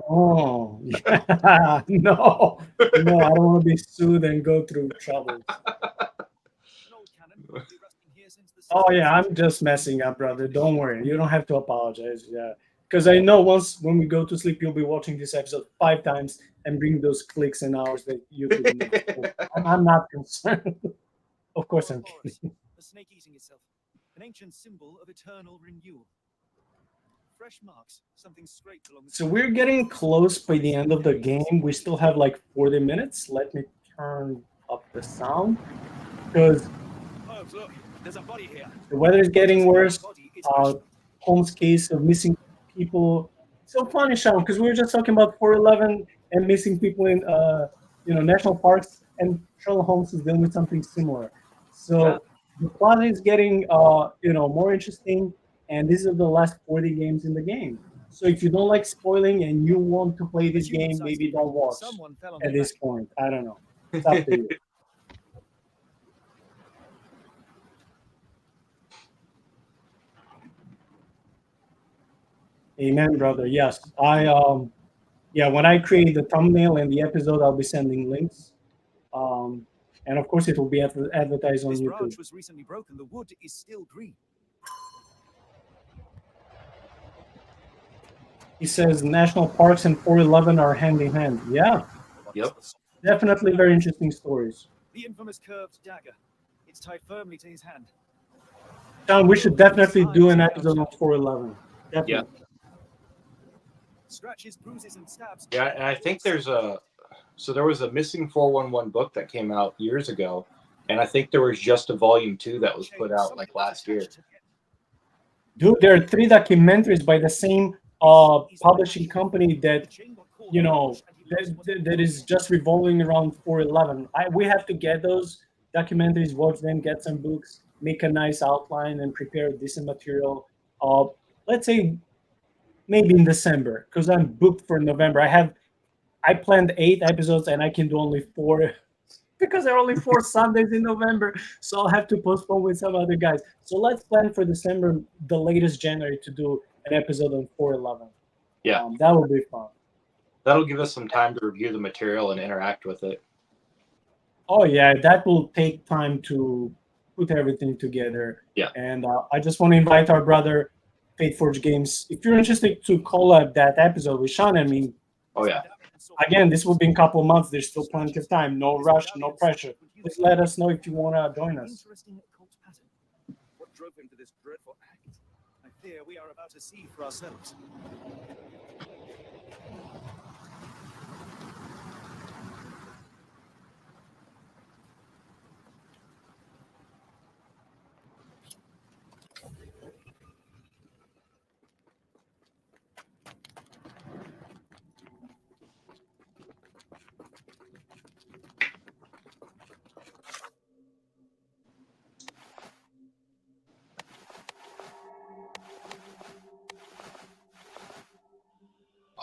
Oh, yeah. No, I don't want to be sued and go through trouble. Oh yeah, I'm just messing up, brother. Don't worry. You don't have to apologize. Yeah, because I know once when we go to sleep, you'll be watching this episode 5 times and bring those clicks and hours that YouTube needs. So I'm not concerned. Of course, I'm kidding. A snake eating itself, an ancient symbol of eternal renewal. Fresh marks, something scraped along the. So we're getting close by the end of the game. We still have like 40 minutes. Let me turn up the sound because Holmes, look, there's a body here. the weather is getting worse. Holmes' case of missing people. It's so funny, Shaun, because we were just talking about 411 and missing people in you know, national parks, and Sherlock Holmes is dealing with something similar. So the plot is getting you know, more interesting, and these are the last 40 games in the game. So if you don't like spoiling and you want to play this As you game, inside maybe the don't room, watch someone fell on at their this back. point. I don't know. It's up to you. Amen, brother. Yes, yeah. When I create the thumbnail and the episode, I'll be sending links, um, and of course, it will be advertised on This YouTube. branch was recently broken. The wood is still green. He says national parks and 411 are hand in hand. Yeah, Yep. definitely very interesting stories. The infamous curved dagger. It's tied firmly to his hand. John, we should definitely do an episode on 411. Definitely. Yeah. Scratches, bruises, and stabs. Yeah, and I think there was a missing 411 book that came out years ago, and I think there was just a volume 2 that was put out like last year. Dude, there are 3 documentaries by the same publishing company that that is just revolving around 411. We have to get those documentaries, watch them, get some books, make a nice outline, and prepare decent material. Let's say maybe in December, because I'm booked for November. I planned 8 episodes and I can do only 4 because there are only 4 Sundays in November, so I'll have to postpone with some other guys. So let's plan for December, the latest January, to do an episode on 411. Yeah, that would be fun. That'll give us some time to review the material and interact with it. Oh yeah, that will take time to put everything together. Yeah. And I just want to invite our brother, Fate Forge Games, if you're interested to collab that episode with Shaun and me. Oh yeah. Again, this will be in a couple of months. There's still plenty of time. No rush, no pressure. Just let us know if you want to join us. What drove him to this dreadful act? I fear we are about to see for ourselves.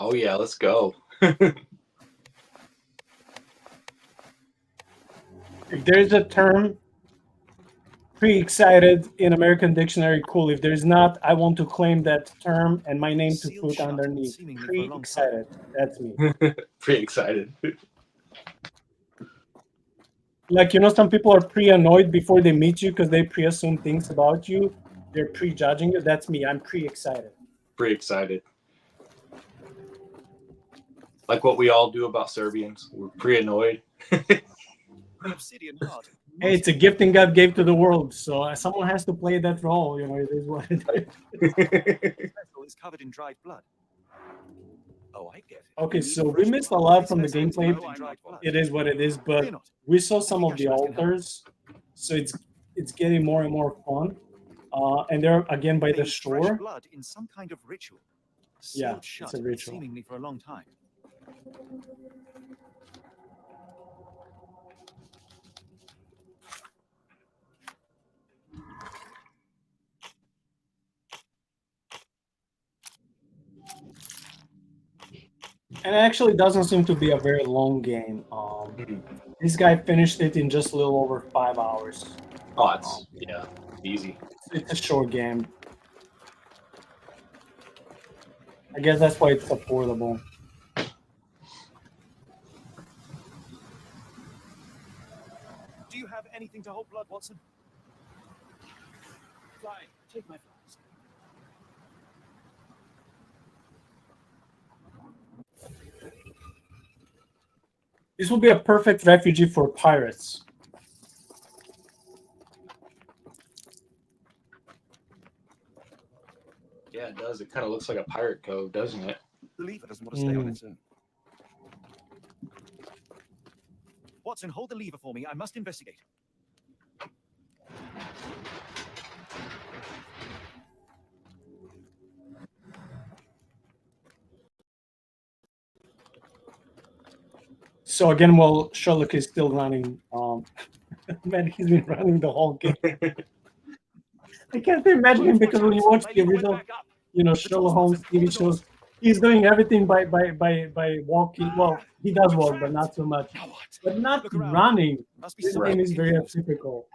Oh yeah, let's go. If there's a term pre-excited in American Dictionary, cool. If there's not, I want to claim that term and my name to put underneath. Pre-excited. That's me. Pretty excited. Like, some people are pre-annoyed before they meet you because they pre-assume things about you. They're pre-judging you. That's me. I'm pre-excited. Pretty excited. Like what we all do about Serbians. We're pre-annoyed. An obsidian heart. Hey, it's a gifting God gave to the world, so someone has to play that role. It is what it is. Vessel is covered in dried blood. Oh, I get it. Okay, so we missed a lot from the gameplay. It is what it is, but we saw some of the altars, so it's getting more and more fun. And they're again by the Fresh shore. blood in some kind of ritual. Yeah, Sealed shut, it's a ritual. seemingly for a long time. And it actually doesn't seem to be a very long game. This guy finished it in just a little over 5 hours. Oh, it's easy. It's a short game. I guess that's why it's affordable. Do you have anything to hold blood, Watson? Fine, take my flowers. This will be a perfect refugee for pirates. Yeah, it does. It kind of looks like a pirate cove, doesn't it? The lever doesn't want to stay on its own. Watson, hold the lever for me. I must investigate. So again, while Sherlock is still running, man, he's been running the whole game. I can't imagine him because when you watch the original, Sherlock Holmes TV shows, He's doing everything by walking. Well, he does walk, but not so much. But not running. This game is very atypical.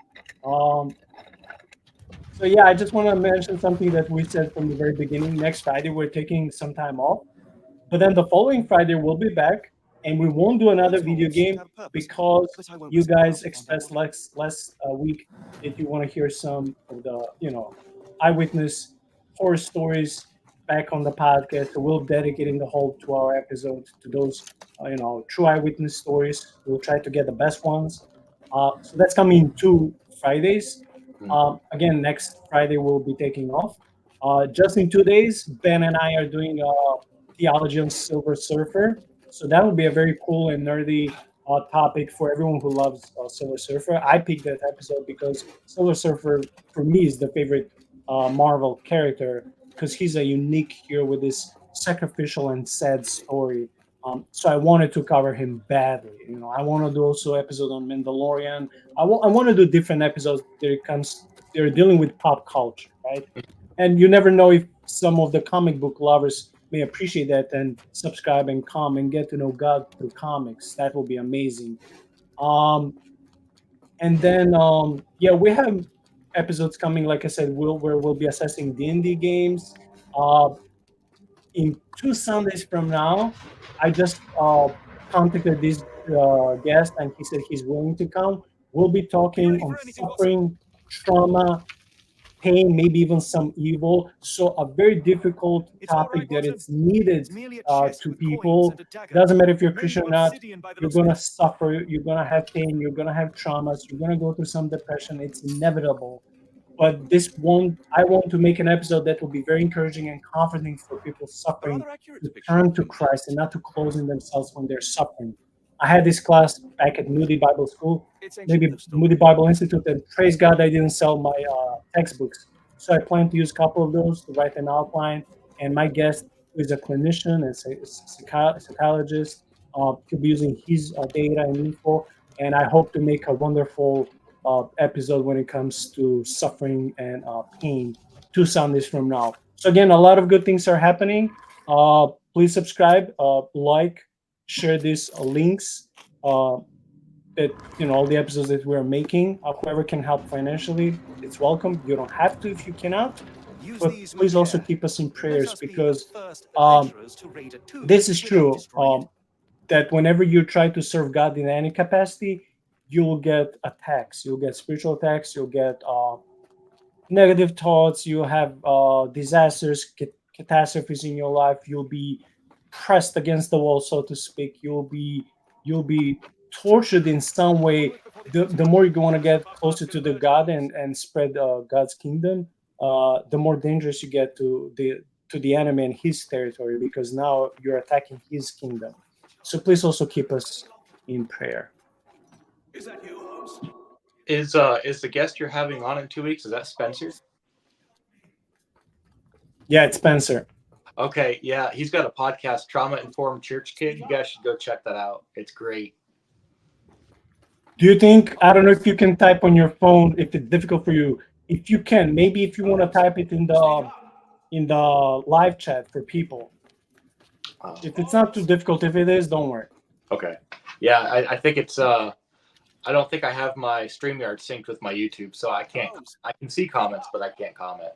So yeah, I just want to mention something that we said from the very beginning. Next Friday, we're taking some time off, but then the following Friday we'll be back, and we won't do another video game because you guys expressed last week that you want to hear some of the eyewitness horror stories back on the podcast. So we'll dedicating the whole 2-hour episode to those true eyewitness stories. We'll try to get the best ones. So that's coming 2 Fridays. Again, next Friday we'll be taking off. Just in 2 days, Ben and I are doing theology on Silver Surfer. So that would be a very cool and nerdy topic for everyone who loves Silver Surfer. I picked that episode because Silver Surfer, for me, is the favorite Marvel character because he's a unique hero with this sacrificial and sad story. So I wanted to cover him badly. I want to do also episode on Mandalorian. I want to do different episodes. They're dealing with pop culture, right? And you never know if some of the comic book lovers may appreciate that and subscribe and come and get to know God through comics. That will be amazing. And then yeah, we have episodes coming. Like I said, where we'll be assessing D&D games. In 2 Sundays from now, I just contacted this guest, and he said he's willing to come. We'll be talking on suffering, trauma, pain, maybe even some evil. So a very difficult topic that it's needed to people. It doesn't matter if you're Christian or not. You're gonna suffer. You're gonna have pain. You're gonna have traumas. You're gonna go through some depression. It's inevitable. But I want to make an episode that will be very encouraging and comforting for people suffering to turn to Christ and not to close in themselves when they're suffering. I had this class back at Moody Bible School, maybe Moody Bible Institute, and praise God I didn't sell my textbooks. So I plan to use a couple of those to write an outline. And my guest, who is a clinician and psychologist, he'll be using his data and info. And I hope to make a wonderful episode when it comes to suffering and pain 2 Sundays from now. So again, a lot of good things are happening. Please subscribe, like, share these links. That all the episodes that we're making. Whoever can help financially, it's welcome. You don't have to if you cannot, but please also keep us in prayers because this is true. That whenever you try to serve God in any capacity, you'll get attacks. You'll get spiritual attacks. You'll get negative thoughts. You'll have disasters, catastrophes in your life. You'll be pressed against the wall, so to speak. You'll be tortured in some way. The more you want to get closer to the God and spread God's kingdom, the more dangerous you get to the enemy and his territory because now you're attacking his kingdom. So please also keep us in prayer. Is that you, Holmes? Is the guest you're having on in 2 weeks? Is that Spencer? Yeah, it's Spencer. Okay, yeah, he's got a podcast, Trauma Informed Church Kid. You guys should go check that out. It's great. Do you think, I don't know if you can type on your phone, if it's difficult for you. If you can, maybe if you want to type it in the live chat for people. If it's not too difficult, if it is, don't worry. Okay. Yeah, I think it's I don't think I have my StreamYard synced with my YouTube, so I can see comments, but I can't comment.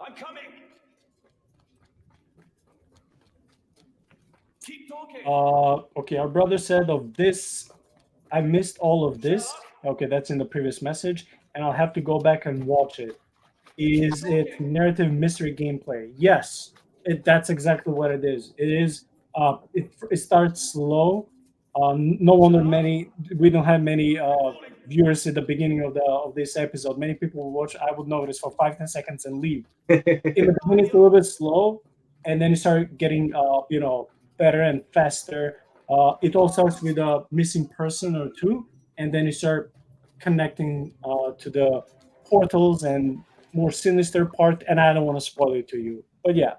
I'm coming. Keep talking. Okay, our brother said of this, I missed all of this. Okay, that's in the previous message, and I'll have to go back and watch it. Is it narrative mystery gameplay? Yes, that's exactly what it is. It is. It starts slow. No wonder we don't have many viewers at the beginning of this episode. Many people will watch. I would notice for 5-10 seconds and leave. In the beginning, it's a little bit slow, and then you start getting better and faster. It all starts with a missing person or two, and then you start connecting to the portals and more sinister part. And I don't want to spoil it to you, but yeah.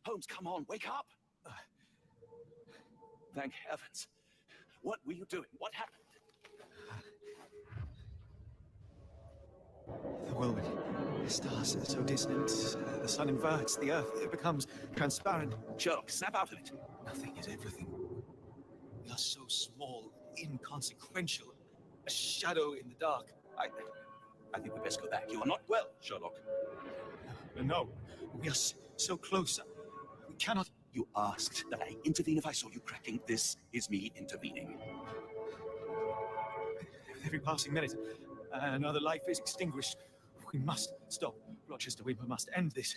Holmes, come on, wake up! Thank heavens! What were you doing? What happened? The whirlwind. The stars are so dissonant. The sun inverts. The earth it becomes transparent. Sherlock, snap out of it. Nothing is everything. We are so small, inconsequential. A shadow in the dark. I think we best go back. You are not well, Sherlock. No, we are so close. We cannot. You asked that I intervene if I saw you cracking. This is me intervening. Every passing minute, another life is extinguished. We must stop. Rochester, we must end this.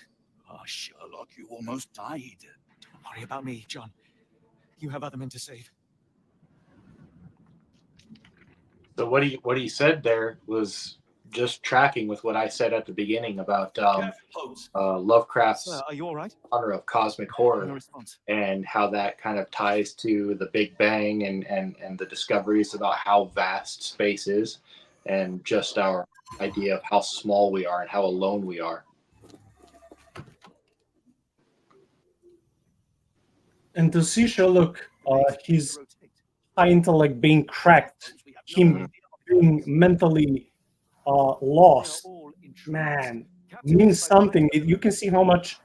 Ah, Sherlock, you almost died. Don't worry about me, John. You have other men to save. So what he said there was just tracking with what I said at the beginning about Lovecraft's Sir, are you all right? genre of cosmic No horror response. and how that kind of ties to the Big Bang and the discoveries about how vast space is and just our idea of how small we are and how alone we are. And to see Sherlock, his high intellect being cracked, him being mentally lost, man, means something. You can see how much,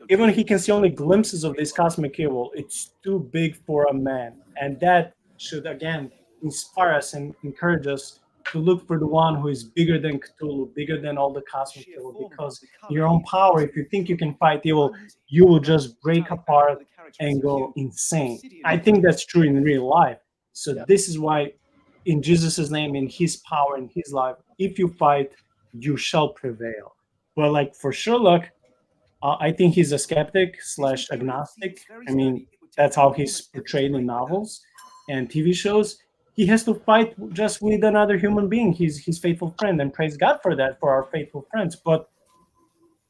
even he can see only glimpses of this cosmic evil. It's too big for a man. And that should, again, inspire us and encourage us to look for the one who is bigger than Cthulhu, bigger than all the cosmic evil. Because in your own power, if you think you can fight evil, you will just break apart and go insane. I think that's true in real life. So this is why, in Jesus' name, in his power, in his life, if you fight, you shall prevail. But like for Sherlock, I think he's a skeptic / agnostic. I mean, that's how he's portrayed in novels and TV shows. He has to fight just with another human being, his faithful friend, and praise God for that, for our faithful friends. But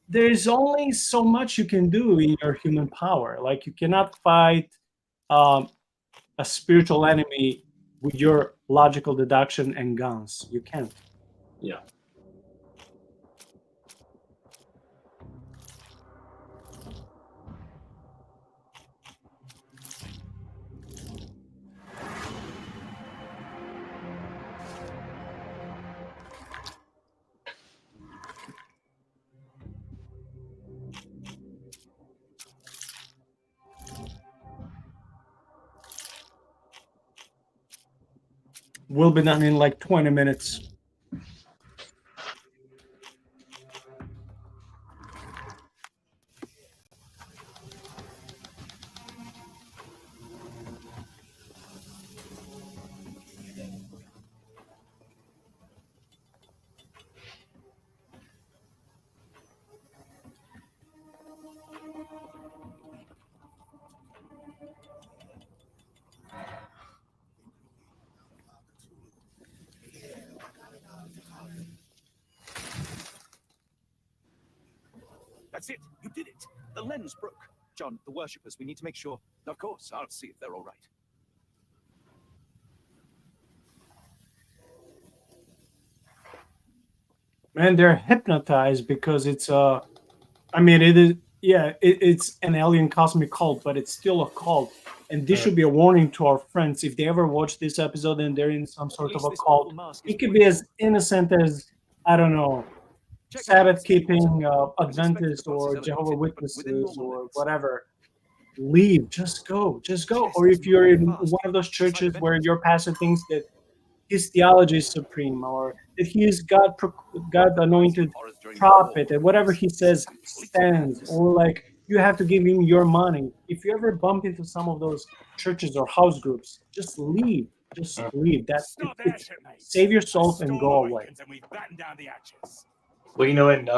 there's only so much you can do in your human power. Like, you cannot fight a spiritual enemy with your logical deduction and guns. You can't. Yeah. Will be done in like 20 minutes. That's it. You did it. The lens broke. John, the worshippers, we need to make sure. Of course, I'll see if they're all right. Man, they're hypnotized because it's I mean, it is, yeah, it's an alien cosmic cult, but it's still a cult. And this should be a warning to our friends. If they ever watch this episode and they're in some sort of a cult, it could be as innocent as, I don't know, Sabbath keeping Adventists or Jehovah's Witnesses or whatever. Leave, just go. Or if you're in one of those churches where your pastor thinks that his theology is supreme, or that he is God anointed prophet, and whatever he says stands, or like you have to give him your money. If you ever bump into some of those churches or house groups, just leave. Just leave. That's it. Save yourself and go away. Well, you know, and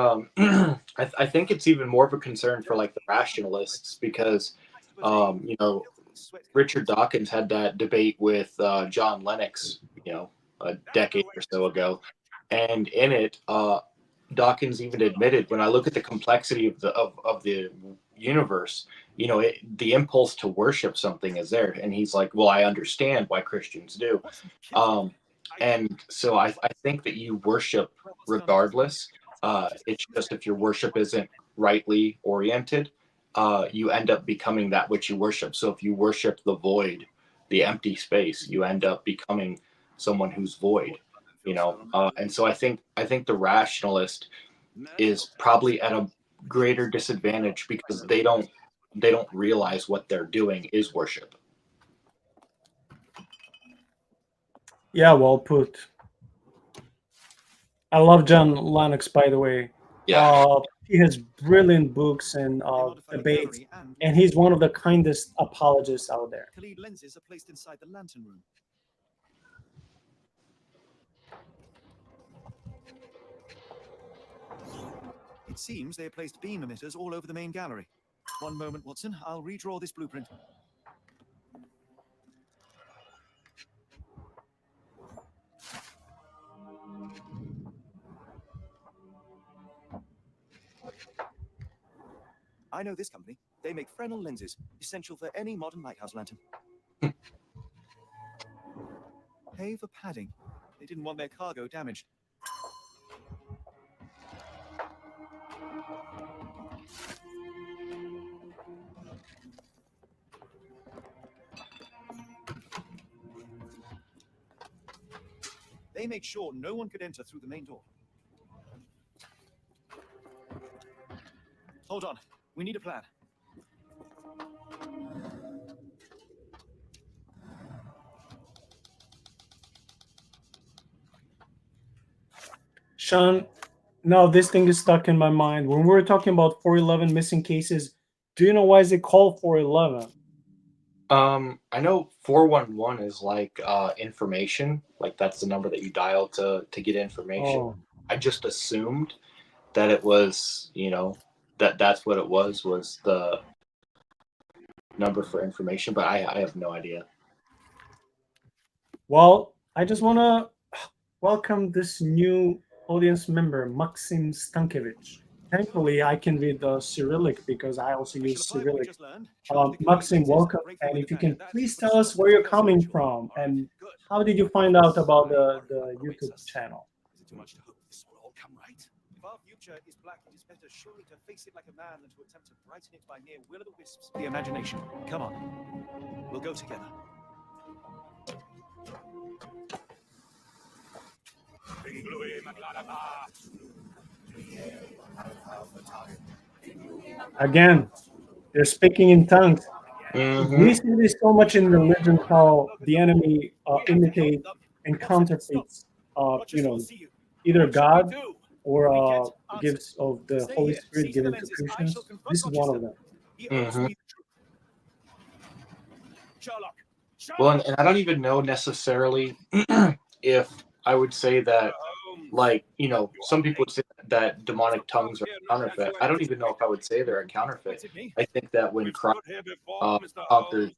I think it's even more of a concern for like the rationalists because, you know, Richard Dawkins had that debate with John Lennox, you know, a decade or so ago, and in it, Dawkins even admitted, when I look at the complexity of the universe, you know, the impulse to worship something is there, and he's like, well, I understand why Christians do, and so I think that you worship regardless. It's just if your worship isn't rightly oriented, you end up becoming that which you worship. So if you worship the void, the empty space, you end up becoming someone who's void. you know. And so I think the rationalist is probably at a greater disadvantage because they don't realize what they're doing is worship. Yeah, well put. I love John Lennox, by the way. Yeah. He has brilliant books and debates, and he's one of the kindest apologists out there. Khalid lenses are placed inside the lantern room. It seems they have placed beam emitters all over the main gallery. One moment, Watson. I'll redraw this blueprint. I know this company. They make Fresnel lenses, essential for any modern lighthouse lantern. Pay for padding. They didn't want their cargo damaged. They made sure no one could enter through the main door. Hold on. We need a plan. Shaun, now this thing is stuck in my mind. When we were talking about 411 missing cases, do you know why is it called 411? I know 411 is like information, like that's the number that you dial to get information. Oh. I just assumed that it was, you know, that's what it was the number for information, but I have no idea. Well, I just want to welcome this new audience member, Maxim Stankiewicz. Thankfully, I can read the Cyrillic because I also use Cyrillic. Maxim, welcome. And if you can please tell us where you're coming from and how did you find out about the YouTube channel? Is it too much to hope this will all come right? If our future is black, it is better surely to face it like a man than to attempt to brighten it by mere will-o'-the-wisps. The imagination. Come on. We'll go together. Again, they're speaking in tongues. Mm-hmm. We see this so much in religion, how the enemy imitates and counterfeits, either God or gifts of the Holy Spirit given to Christians. This is one of them. Mm-hmm. Well, and I don't even know necessarily if I would say that, like, you know, some people would say that demonic tongues are counterfeit. I don't even know if I would say they're a counterfeit. I think that when Christ conquered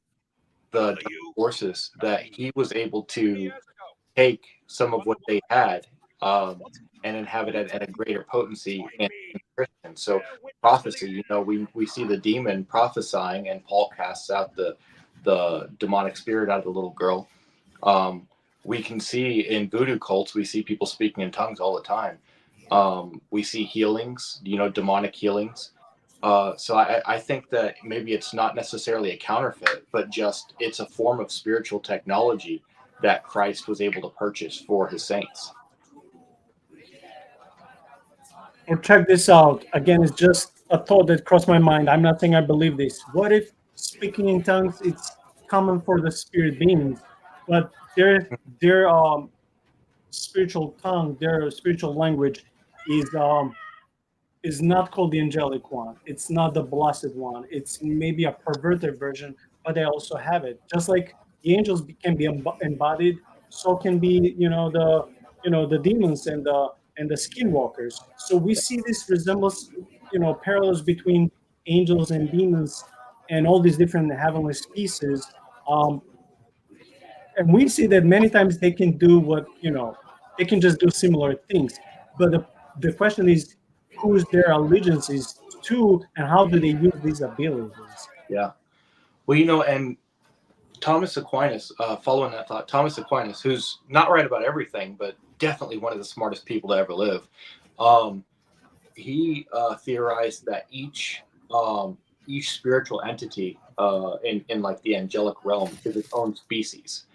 the forces, that he was able to take some of what they had and then have it at a greater potency in Christians. So prophecy, you know, we see the demon prophesying, and Paul casts out the demonic spirit out of the little girl. We can see in voodoo cults, we see people speaking in tongues all the time. We see healings, you know, demonic healings. So I think that maybe it's not necessarily a counterfeit, but just it's a form of spiritual technology that Christ was able to purchase for his saints. Or check this out. Again, it's just a thought that crossed my mind. I'm not saying I believe this. What if speaking in tongues, it's common for the spirit beings, but their spiritual tongue, their spiritual language is not called the angelic one. It's not the blessed one. It's maybe a perverted version, but they also have it. Just like the angels can be embodied, so can be the demons and the skinwalkers. So we see this resemblance, parallels between angels and demons and all these different heavenly species. And we see that many times they can do they can just do similar things. But the question is, who's their allegiances to, and how do they use these abilities? Yeah. Well, you know, and Thomas Aquinas, following that thought, Thomas Aquinas, who's not right about everything, but definitely one of the smartest people to ever live, he theorized that each spiritual entity in like the angelic realm is its own species,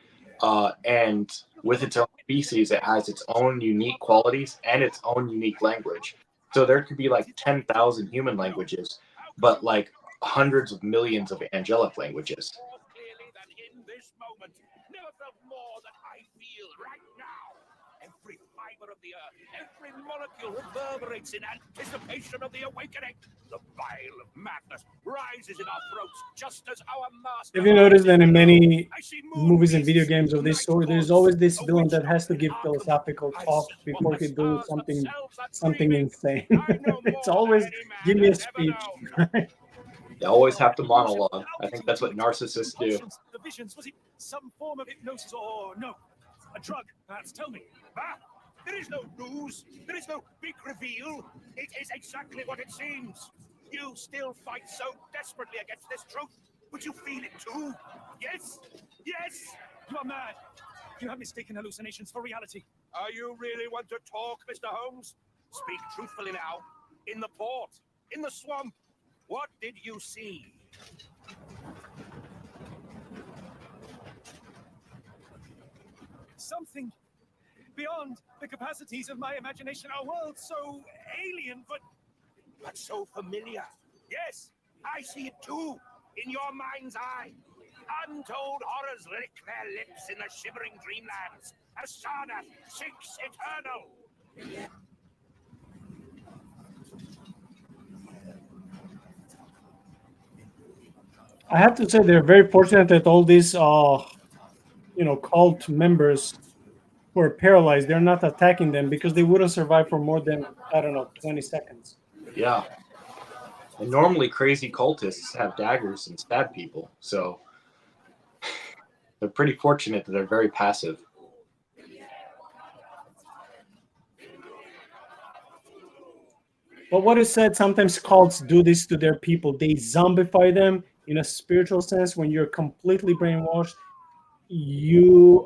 and with its own species, it has its own unique qualities and its own unique language. So there could be like 10,000 human languages, but like hundreds of millions of angelic languages. More clearly than in this moment. Never felt more than I feel right now. Every fiber of the earth, every molecule reverberates in anticipation of the awakening. The bile of madness rises in our throats, just as our master. Have you noticed that in many I see movies and video moonbeams, games of this night sort, there's gods, always this a villain witch that has to doctor give in Arkham. philosophical I talk see what before the he does stars something themselves are something dreaming. insane. I know It's more always than any man give me a has ever speech. known. They always have to monologue. I think that's what narcissists do. The visions, was it some form of hypnosis or no? A drug, perhaps, tell me. Ah, there is no news. There is no big reveal. It is exactly what it seems. You still fight so desperately against this truth, but you feel it too. Yes? Yes? You are mad. You have mistaken hallucinations for reality. You really want to talk, Mr. Holmes? Speak truthfully now. In the port, in the swamp, what did you see? Something beyond the capacities of my imagination. A world so alien, but So familiar. Yes, I see it too, in your mind's eye. Untold horrors lick their lips in the shivering dreamlands. As Sarnath sinks eternal. I have to say they're very fortunate that all these cult members who are paralyzed, they're not attacking them because they wouldn't survive for more than, I don't know, 20 seconds. Yeah. And normally crazy cultists have daggers and stab people. So they're pretty fortunate that they're very passive. But what is said, sometimes cults do this to their people. They zombify them in a spiritual sense. When you're completely brainwashed, you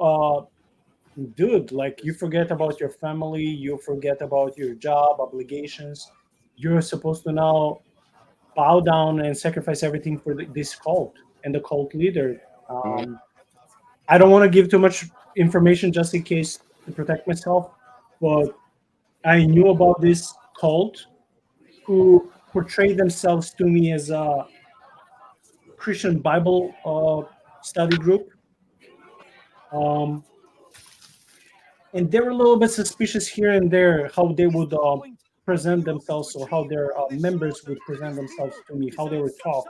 dude, like, you forget about your family, you forget about your job obligations. You're supposed to now bow down and sacrifice everything for this cult and the cult leader. I don't want to give too much information just in case to protect myself, but I knew about this cult who portrayed themselves to me as a Christian Bible study group. And they were a little bit suspicious here and there how they would present themselves, or how their members would present themselves to me, how they would talk,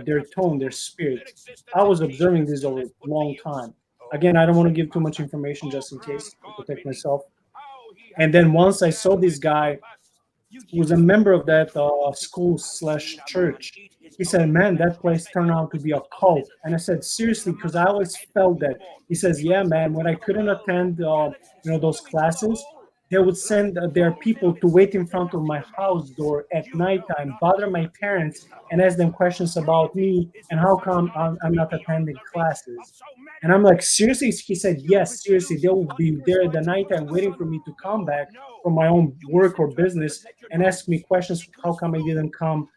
their tone, their spirit. I was observing this over a long time. Again, I don't want to give too much information just in case to protect myself. And then once I saw this guy who was a member of that school/church, he said, "Man, that place turned out to be a cult." And I said, "Seriously?" Because I always felt that. He says, "Yeah, man. When I couldn't attend, those classes, they would send their people to wait in front of my house door at nighttime, bother my parents, and ask them questions about me and how come I'm not attending classes." And I'm like, "Seriously?" He said, "Yes, seriously. They will be there at the nighttime waiting for me to come back from my own work or business and ask me questions. How come I didn't come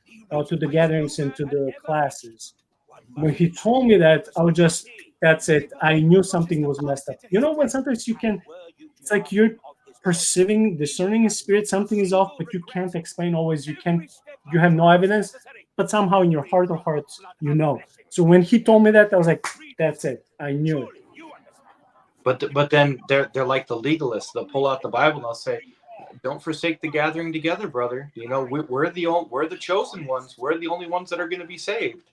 to the gatherings and to the classes?" When he told me that, I was just, that's it. I knew something was messed up. You know, when sometimes it's like you're perceiving, discerning in spirit, something is off, but you can't explain always. You have no evidence, but somehow in your heart of hearts, you know. So when he told me that, I was like, that's it. I knew it. But then they're like the legalists. They'll pull out the Bible and they'll say, "Don't forsake the gathering together, brother. You know, we're the chosen ones. We're the only ones that are going to be saved."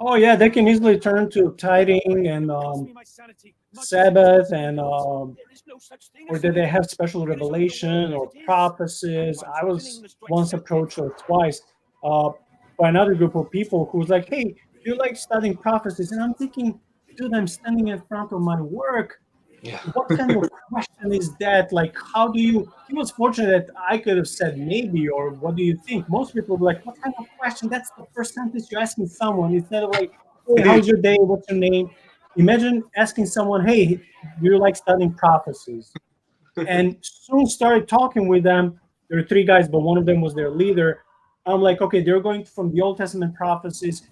Oh yeah, they can easily turn to tithing and Sabbath, and or did they have special revelation or prophecies? I was once approached or twice by another group of people who was like, "Hey, do you like studying prophecies?" And I'm thinking, dude, I'm standing in front of my work. Yeah. What kind of question is that? Like, how do you? He was fortunate that I could have said maybe, or what do you think? Most people were like, "What kind of question? That's the first sentence you're asking someone, instead of like, hey, how's your day? What's your name?" Imagine asking someone, "Hey, do you like studying prophecies?" And soon started talking with them. There were three guys, but one of them was their leader. I'm like, okay, they're going from the Old Testament prophecies,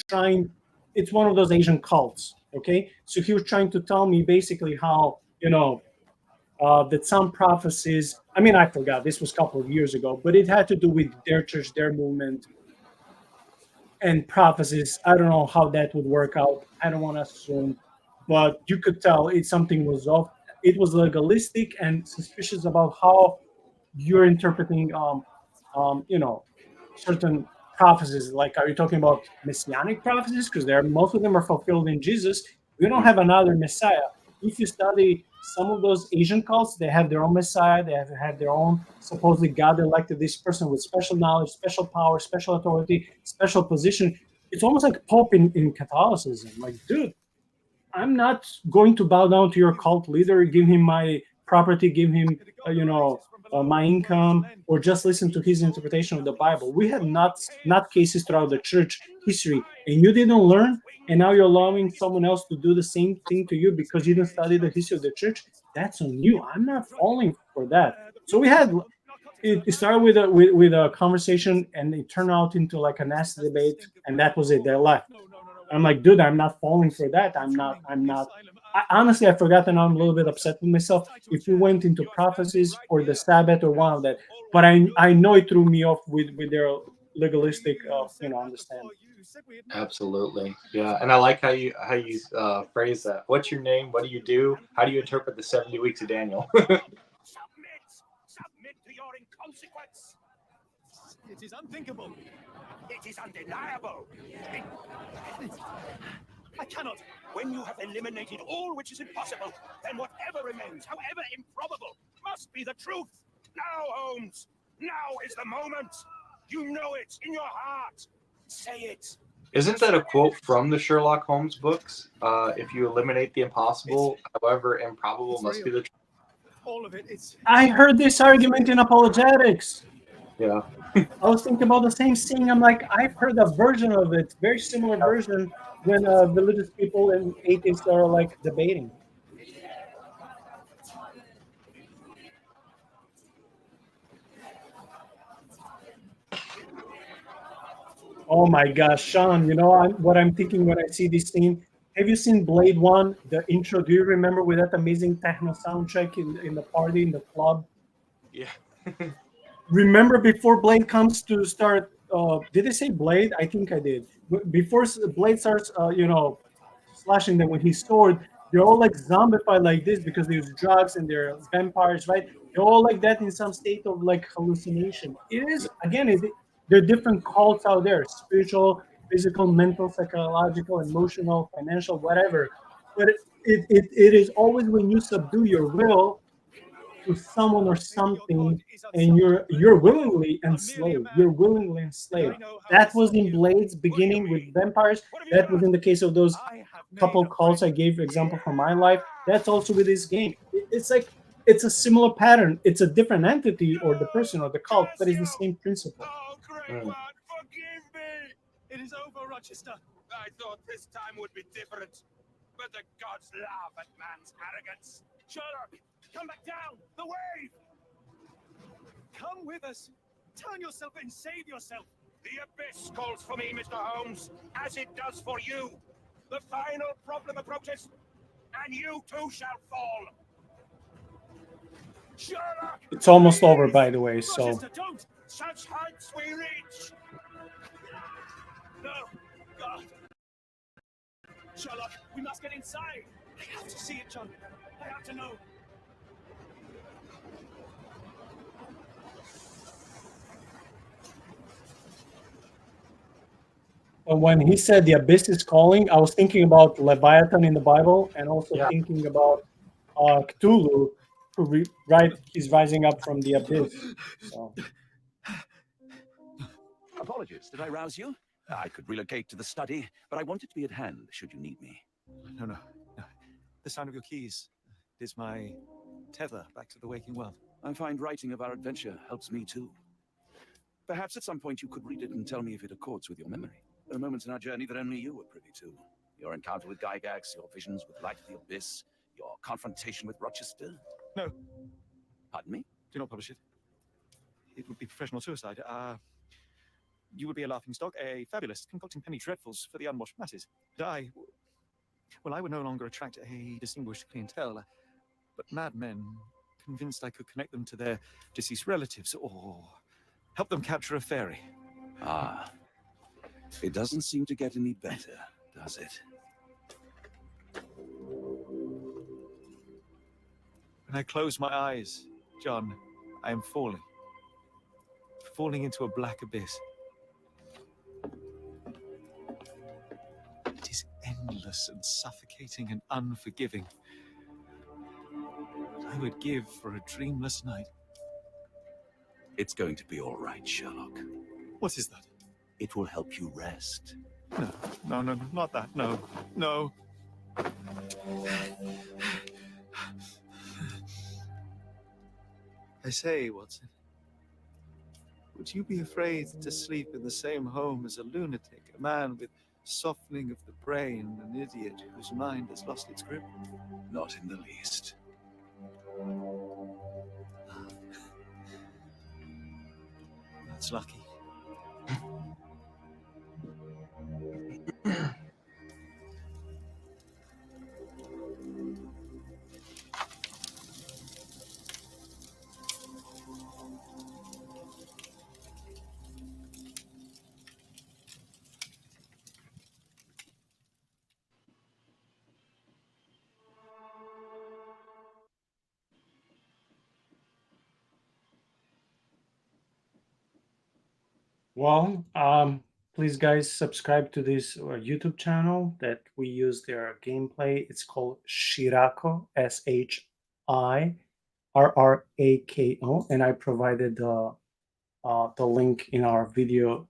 trying. It's one of those Asian cults. Okay, so he was trying to tell me basically how, that some prophecies, I mean, I forgot, this was a couple of years ago, but it had to do with their church, their movement, and prophecies. I don't know how that would work out. I don't want to assume, but you could tell something was off. It was legalistic and suspicious about how you're interpreting, certain prophecies. Like, are you talking about messianic prophecies? Because most of them are fulfilled in Jesus. We don't have another Messiah. If you study some of those Asian cults, they have their own Messiah. They have their own, supposedly God elected this person with special knowledge, special power, special authority, special position. It's almost like Pope in Catholicism. Like, dude, I'm not going to bow down to your cult leader, give him my property, give him, my income, or just listen to his interpretation of the Bible. We have not cases throughout the church history, and you didn't learn, and now you're allowing someone else to do the same thing to you because you didn't study the history of the church. That's on you. I'm not falling for that. So it started with a conversation, and it turned out into like a nasty debate, and that was it. They left. I'm like, dude, I'm not falling for that. I'm not. Honestly, I forgot, and I'm a little bit upset with myself. If we went into prophecies or the Sabbath or one of that, but I know it threw me off with their legalistic, understanding. Absolutely, yeah. And I like how you phrase that. What's your name? What do you do? How do you interpret the 70 weeks of Daniel? Submit to your inconsequence. It is unthinkable. It is undeniable. I cannot. When you have eliminated all which is impossible, then whatever remains, however improbable, must be the truth. Now, Holmes, now is the moment. You know it in your heart. Say it. Isn't that a quote from the Sherlock Holmes books? If you eliminate the impossible, however improbable, must be the truth. All of it. I heard this argument in apologetics. Yeah. I was thinking about the same thing. I'm like, I've heard a version of it, very similar version, when religious people and atheists are like debating. Oh my gosh, Shaun, what I'm thinking when I see this scene? Have you seen Blade 1, the intro? Do you remember with that amazing techno soundtrack in the party, in the club? Yeah. Remember before Blade comes to start, did I say Blade? I think I did. Before Blade starts, slashing them with his sword, they're all like zombified like this because they use drugs and they're vampires, right? They're all like that in some state of like hallucination. It is, again, there are different cults out there: spiritual, physical, mental, psychological, emotional, financial, whatever. But it is always when you subdue your will to someone or something, and you're willingly enslaved. You're willingly enslaved. That was in Blade's beginning with vampires. That was in the case of those couple calls I gave example from my life. That's also with this game. It's like it's a similar pattern. It's a different entity or the person or the cult, but it's the same principle. Oh, great one, forgive me. It is over, Rochester. I thought this time would be different, but the gods laugh at man's arrogance. Sherlock, come back down! The wave! Come with us! Turn yourself and save yourself! The abyss calls for me, Mr. Holmes, as it does for you. The final problem approaches, and you too shall fall. Sherlock! It's almost over, by the way, so... Rochester, don't! Such heights we reach! No! God! Sherlock, we must get inside! I have to see it, John. I have to know. When he said the abyss is calling, I was thinking about Leviathan in the Bible, and also thinking about Cthulhu, who he's rising up from the abyss. So. Apologies, did I rouse you? I could relocate to the study, but I wanted to be at hand should you need me. No. The sound of your keys is my tether back to the waking world. I find writing of our adventure helps me too. Perhaps at some point you could read it and tell me if it accords with your memory. There are moments in our journey that only you were privy to. Your encounter with Gygax, your visions with Light of the Abyss, your confrontation with Rochester. No. Pardon me? Do not publish it. It would be professional suicide. You would be a laughingstock, a fabulist, concocting penny dreadfuls for the unwashed masses. Well, I would no longer attract a distinguished clientele, but madmen convinced I could connect them to their deceased relatives or help them capture a fairy. Ah. It doesn't seem to get any better, does it? When I close my eyes, John, I am falling. Falling into a black abyss. It is endless and suffocating and unforgiving. I would give for a dreamless night. It's going to be all right, Sherlock. What is that? It will help you rest. No, not that. No, no. I say, Watson, would you be afraid to sleep in the same home as a lunatic, a man with softening of the brain, an idiot whose mind has lost its grip? Not in the least. That's lucky. Well, please, guys, subscribe to this YouTube channel that we use their gameplay. It's called Shirako, Shirrako, and I provided the link in our video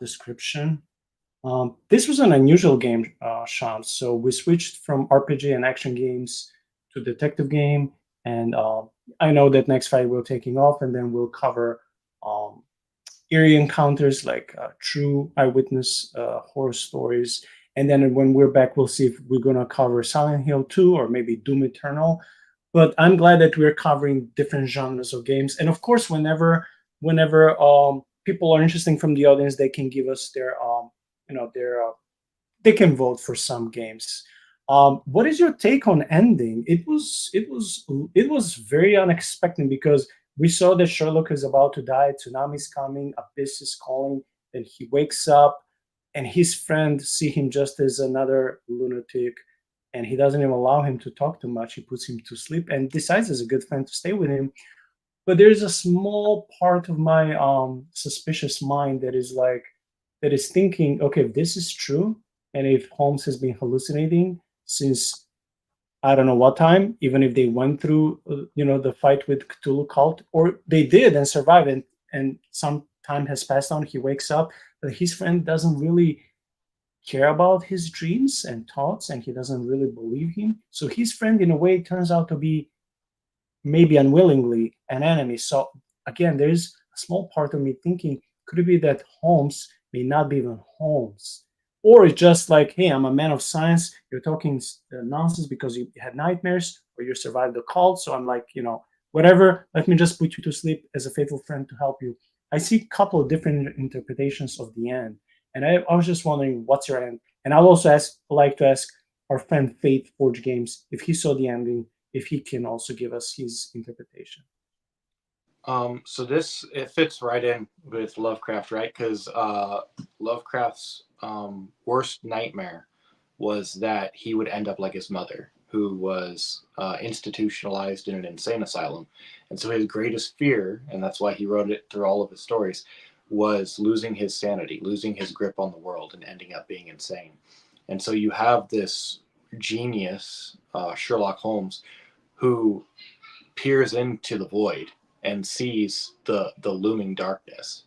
description. This was an unusual game, Shaun. So we switched from RPG and action games to detective game, and I know that next Friday we're taking off, and then we'll cover um, eerie encounters like true eyewitness horror stories. And then when we're back, we'll see if we're going to cover Silent Hill 2 or maybe Doom Eternal. But I'm glad that we're covering different genres of games. And of course, whenever people are interesting from the audience, they can give us their they can vote for some games. What is your take on ending? It was very unexpected because we saw that Sherlock is about to die, tsunami's coming, abyss is calling, then he wakes up, and his friend see him just as another lunatic, and he doesn't even allow him to talk too much. He puts him to sleep and decides as a good friend to stay with him. But there's a small part of my suspicious mind that is thinking, okay, if this is true, and if Holmes has been hallucinating since I don't know what time, even if they went through, the fight with Cthulhu cult, or they did and survived, and some time has passed on, he wakes up, but his friend doesn't really care about his dreams and thoughts, and he doesn't really believe him. So his friend, in a way, turns out to be maybe unwillingly an enemy. So again, there's a small part of me thinking, could it be that Holmes may not be even Holmes? Or it's just like, hey, I'm a man of science. You're talking nonsense because you had nightmares or you survived the cult. So I'm like, whatever. Let me just put you to sleep as a faithful friend to help you. I see a couple of different interpretations of the end. And I was just wondering, what's your end? And I'll also like to ask our friend Faith Forge Games if he saw the ending, if he can also give us his interpretation. So it fits right in with Lovecraft, right? Because Lovecraft's worst nightmare was that he would end up like his mother, who was institutionalized in an insane asylum. And so his greatest fear, and that's why he wrote it through all of his stories, was losing his sanity, losing his grip on the world, and ending up being insane. And so you have this genius, Sherlock Holmes, who peers into the void and sees the looming darkness,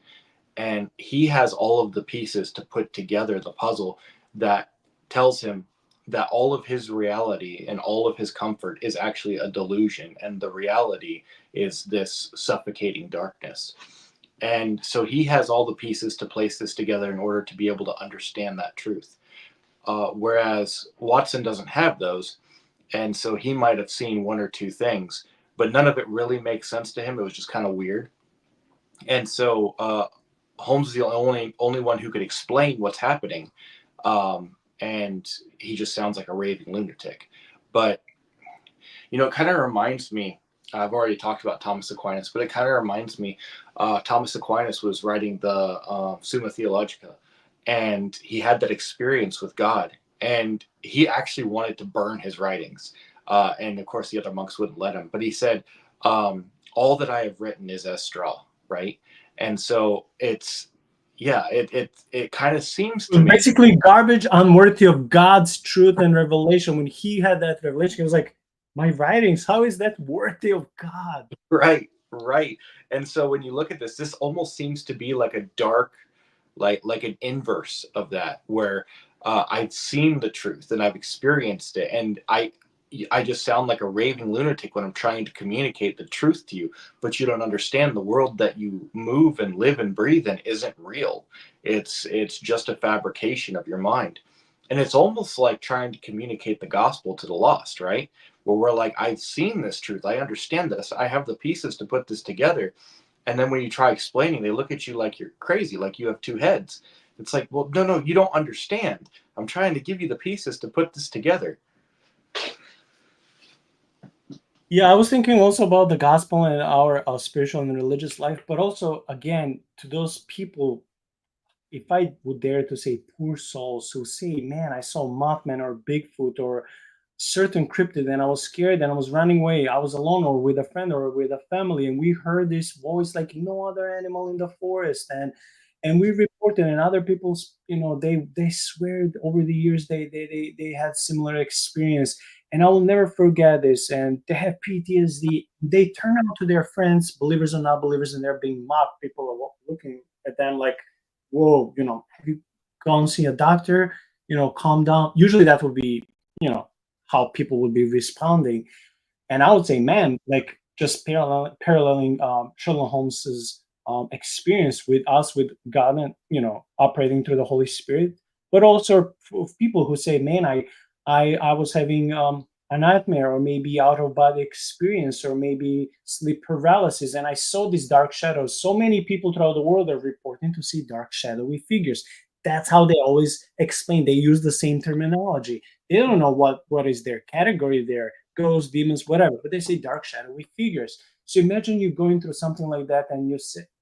and he has all of the pieces to put together the puzzle that tells him that all of his reality and all of his comfort is actually a delusion, and the reality is this suffocating darkness. And so he has all the pieces to place this together in order to be able to understand that truth, whereas Watson doesn't have those. And so he might have seen one or two things, but none of it really makes sense to him. It was just kind of weird. And so Holmes is the only one who could explain what's happening. and he just sounds like a raving lunatic. But it kind of reminds me. I've already talked about Thomas Aquinas, but it kind of reminds me. Thomas Aquinas was writing the Summa Theologica, and he had that experience with God, and he actually wanted to burn his writings, and of course the other monks wouldn't let him. But he said, "All that I have written is as straw," right? And so it kind of seems to me basically garbage, unworthy of God's truth and revelation. When he had that revelation, he was like, my writings, how is that worthy of God? Right. And so when you look at this almost seems to be like a dark, like an inverse of that, where I've seen the truth and I've experienced it, and I just sound like a raving lunatic when I'm trying to communicate the truth to you, but you don't understand the world that you move and live and breathe in isn't real. It's just a fabrication of your mind. And it's almost like trying to communicate the gospel to the lost, right? Where we're like, I've seen this truth, I understand this, I have the pieces to put this together. And then when you try explaining, they look at you like you're crazy, like you have two heads. It's like, well, no, you don't understand. I'm trying to give you the pieces to put this together. Yeah, I was thinking also about the gospel and our spiritual and religious life, but also, again, to those people, if I would dare to say poor souls who say, man, I saw Mothman or Bigfoot or certain cryptid and I was scared and I was running away. I was alone or with a friend or with a family, and we heard this voice like no other animal in the forest, and we reported, and other people's, they swear over the years they had similar experience. And I will never forget this. And they have PTSD. They turn out to their friends, believers or not believers, and they're being mocked. People are looking at them like, whoa, have you gone see a doctor? Calm down. Usually that would be, how people would be responding. And I would say, man, like just paralleling Sherlock Holmes's experience with us, with God, and operating through the Holy Spirit, but also of people who say, man, I was having a nightmare, or maybe out of body experience, or maybe sleep paralysis, and I saw these dark shadows. So many people throughout the world are reporting to see dark shadowy figures. That's how they always explain. They use the same terminology. They don't know what is their category there, ghosts, demons, whatever, but they say dark shadowy figures. So imagine you going through something like that, and you're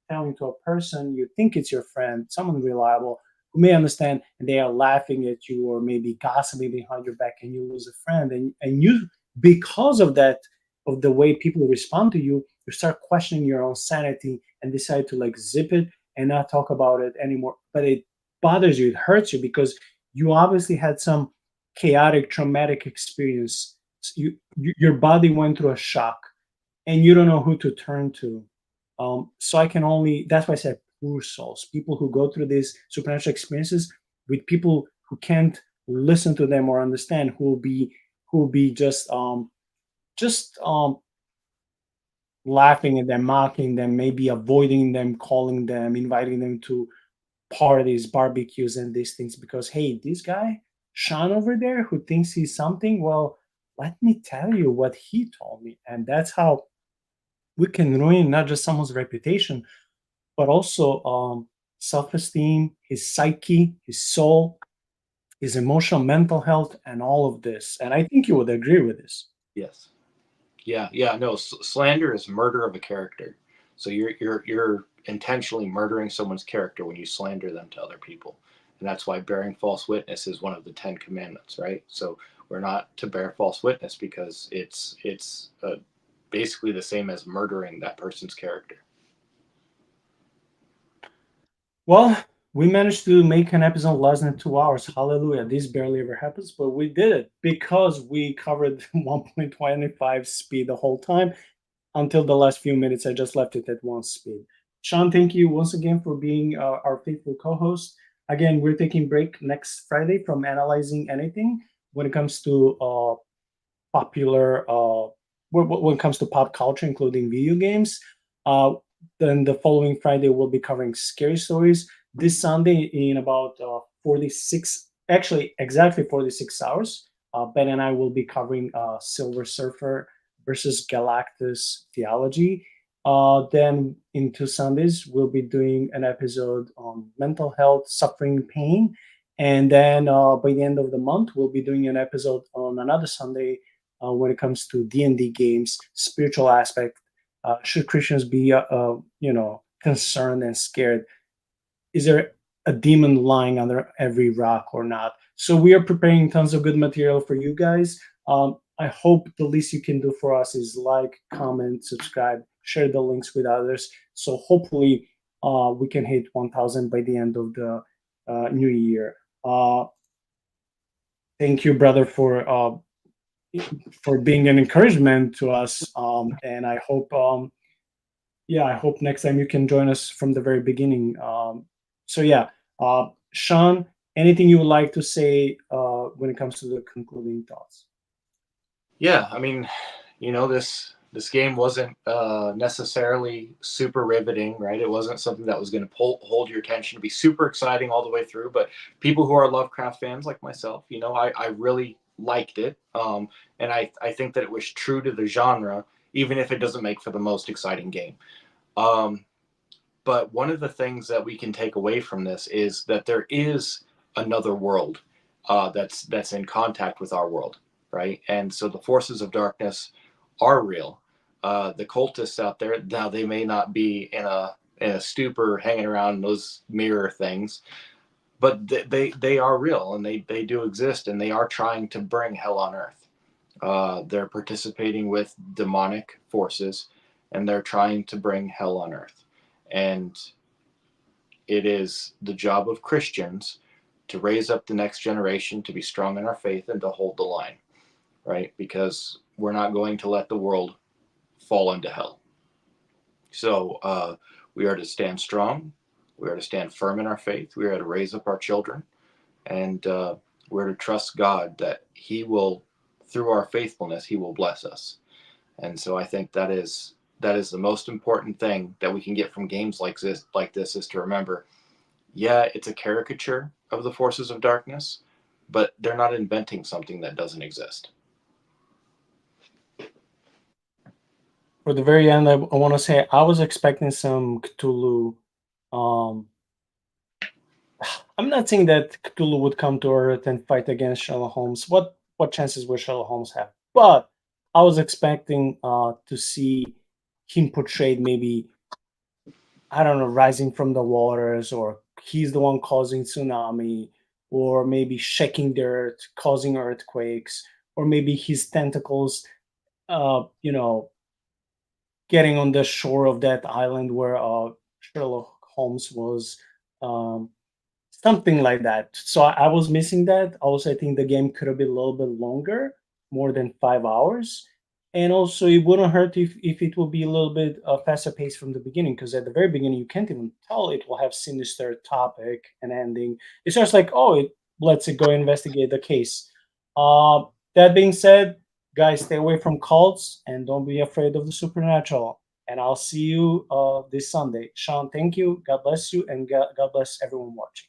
telling to a person you think it's your friend, someone reliable, who may understand, and they are laughing at you or maybe gossiping behind your back, and you lose a friend. And you, because of that, of the way people respond to you, you start questioning your own sanity and decide to like zip it and not talk about it anymore. But it bothers you, it hurts you, because you obviously had some chaotic, traumatic experience. Your body went through a shock, and you don't know who to turn to. So I can only, that's why I said poor souls, people who go through these supernatural experiences with people who can't listen to them or understand, who will be just laughing at them, mocking them, maybe avoiding them, calling them, inviting them to parties, barbecues, and these things, because hey, this guy Shaun over there who thinks he's something, well, let me tell you what he told me. And that's how we can ruin not just someone's reputation, but also self-esteem, his psyche, his soul, his emotional, mental health, and all of this. And I think you would agree with this. Yes. Yeah. No, slander is murder of a character. So you're intentionally murdering someone's character when you slander them to other people, and that's why bearing false witness is one of the 10 commandments, right? So we're not to bear false witness because it's basically the same as murdering that person's character. Well, we managed to make an episode less than 2 hours. Hallelujah. This barely ever happens, but we did it because we covered 1.25 speed the whole time. Until the last few minutes, I just left it at 1 speed. Shaun, thank you once again for being our faithful co-host. Again, we're taking break next Friday from analyzing anything when it comes to popular, when it comes to pop culture, including video games. Then the following Friday, we'll be covering scary stories. This Sunday, in about 46, actually exactly 46 hours, Ben and I will be covering Silver Surfer versus Galactus theology. Then in 2 Sundays, we'll be doing an episode on mental health, suffering, pain, And then by the end of the month, we'll be doing an episode on another Sunday when it comes to D&D games, spiritual aspect. Should Christians be, concerned and scared? Is there a demon lying under every rock or not? So we are preparing tons of good material for you guys. I hope the least you can do for us is like, comment, subscribe, share the links with others. So hopefully we can hit 1,000 by the end of the new year. Thank you, brother, for being an encouragement to us. And I hope, I hope next time you can join us from the very beginning. Shaun, anything you would like to say when it comes to the concluding thoughts? Yeah, I mean, this game wasn't necessarily super riveting, right? It wasn't something that was going to hold your attention to be super exciting all the way through. But people who are Lovecraft fans like myself, I really liked it. And I think that it was true to the genre, even if it doesn't make for the most exciting game. But one of the things that we can take away from this is that there is another world that's in contact with our world, right? And so the forces of darkness are real. The cultists out there, now they may not be in a stupor hanging around those mirror things, but they are real, and they do exist, and they are trying to bring hell on earth. They're participating with demonic forces, and they're trying to bring hell on earth. And it is the job of Christians to raise up the next generation to be strong in our faith and to hold the line, right? Because we're not going to let the world fall into hell. So we are to stand strong. We are to stand firm in our faith. We are to raise up our children. And we're to trust God that he will, through our faithfulness, he will bless us. And so I think that is the most important thing that we can get from games like this is to remember, it's a caricature of the forces of darkness, but they're not inventing something that doesn't exist. For the very end, I want to say I was expecting some Cthulhu. I'm not saying that Cthulhu would come to Earth and fight against Sherlock Holmes. What chances would Sherlock Holmes have? But I was expecting to see him portrayed maybe, I don't know, rising from the waters, or he's the one causing tsunami, or maybe shaking the earth, causing earthquakes, or maybe his tentacles, getting on the shore of that island where Sherlock Holmes was, something like that. So I was missing that. Also, I think the game could have been a little bit longer, more than 5 hours. And also, it wouldn't hurt if it would be a little bit faster paced from the beginning, because at the very beginning, you can't even tell it will have sinister topic and ending. It's just like, let's go investigate the case. That being said, guys, stay away from cults and don't be afraid of the supernatural. And I'll see you this Sunday. Shaun, thank you. God bless you, and God bless everyone watching.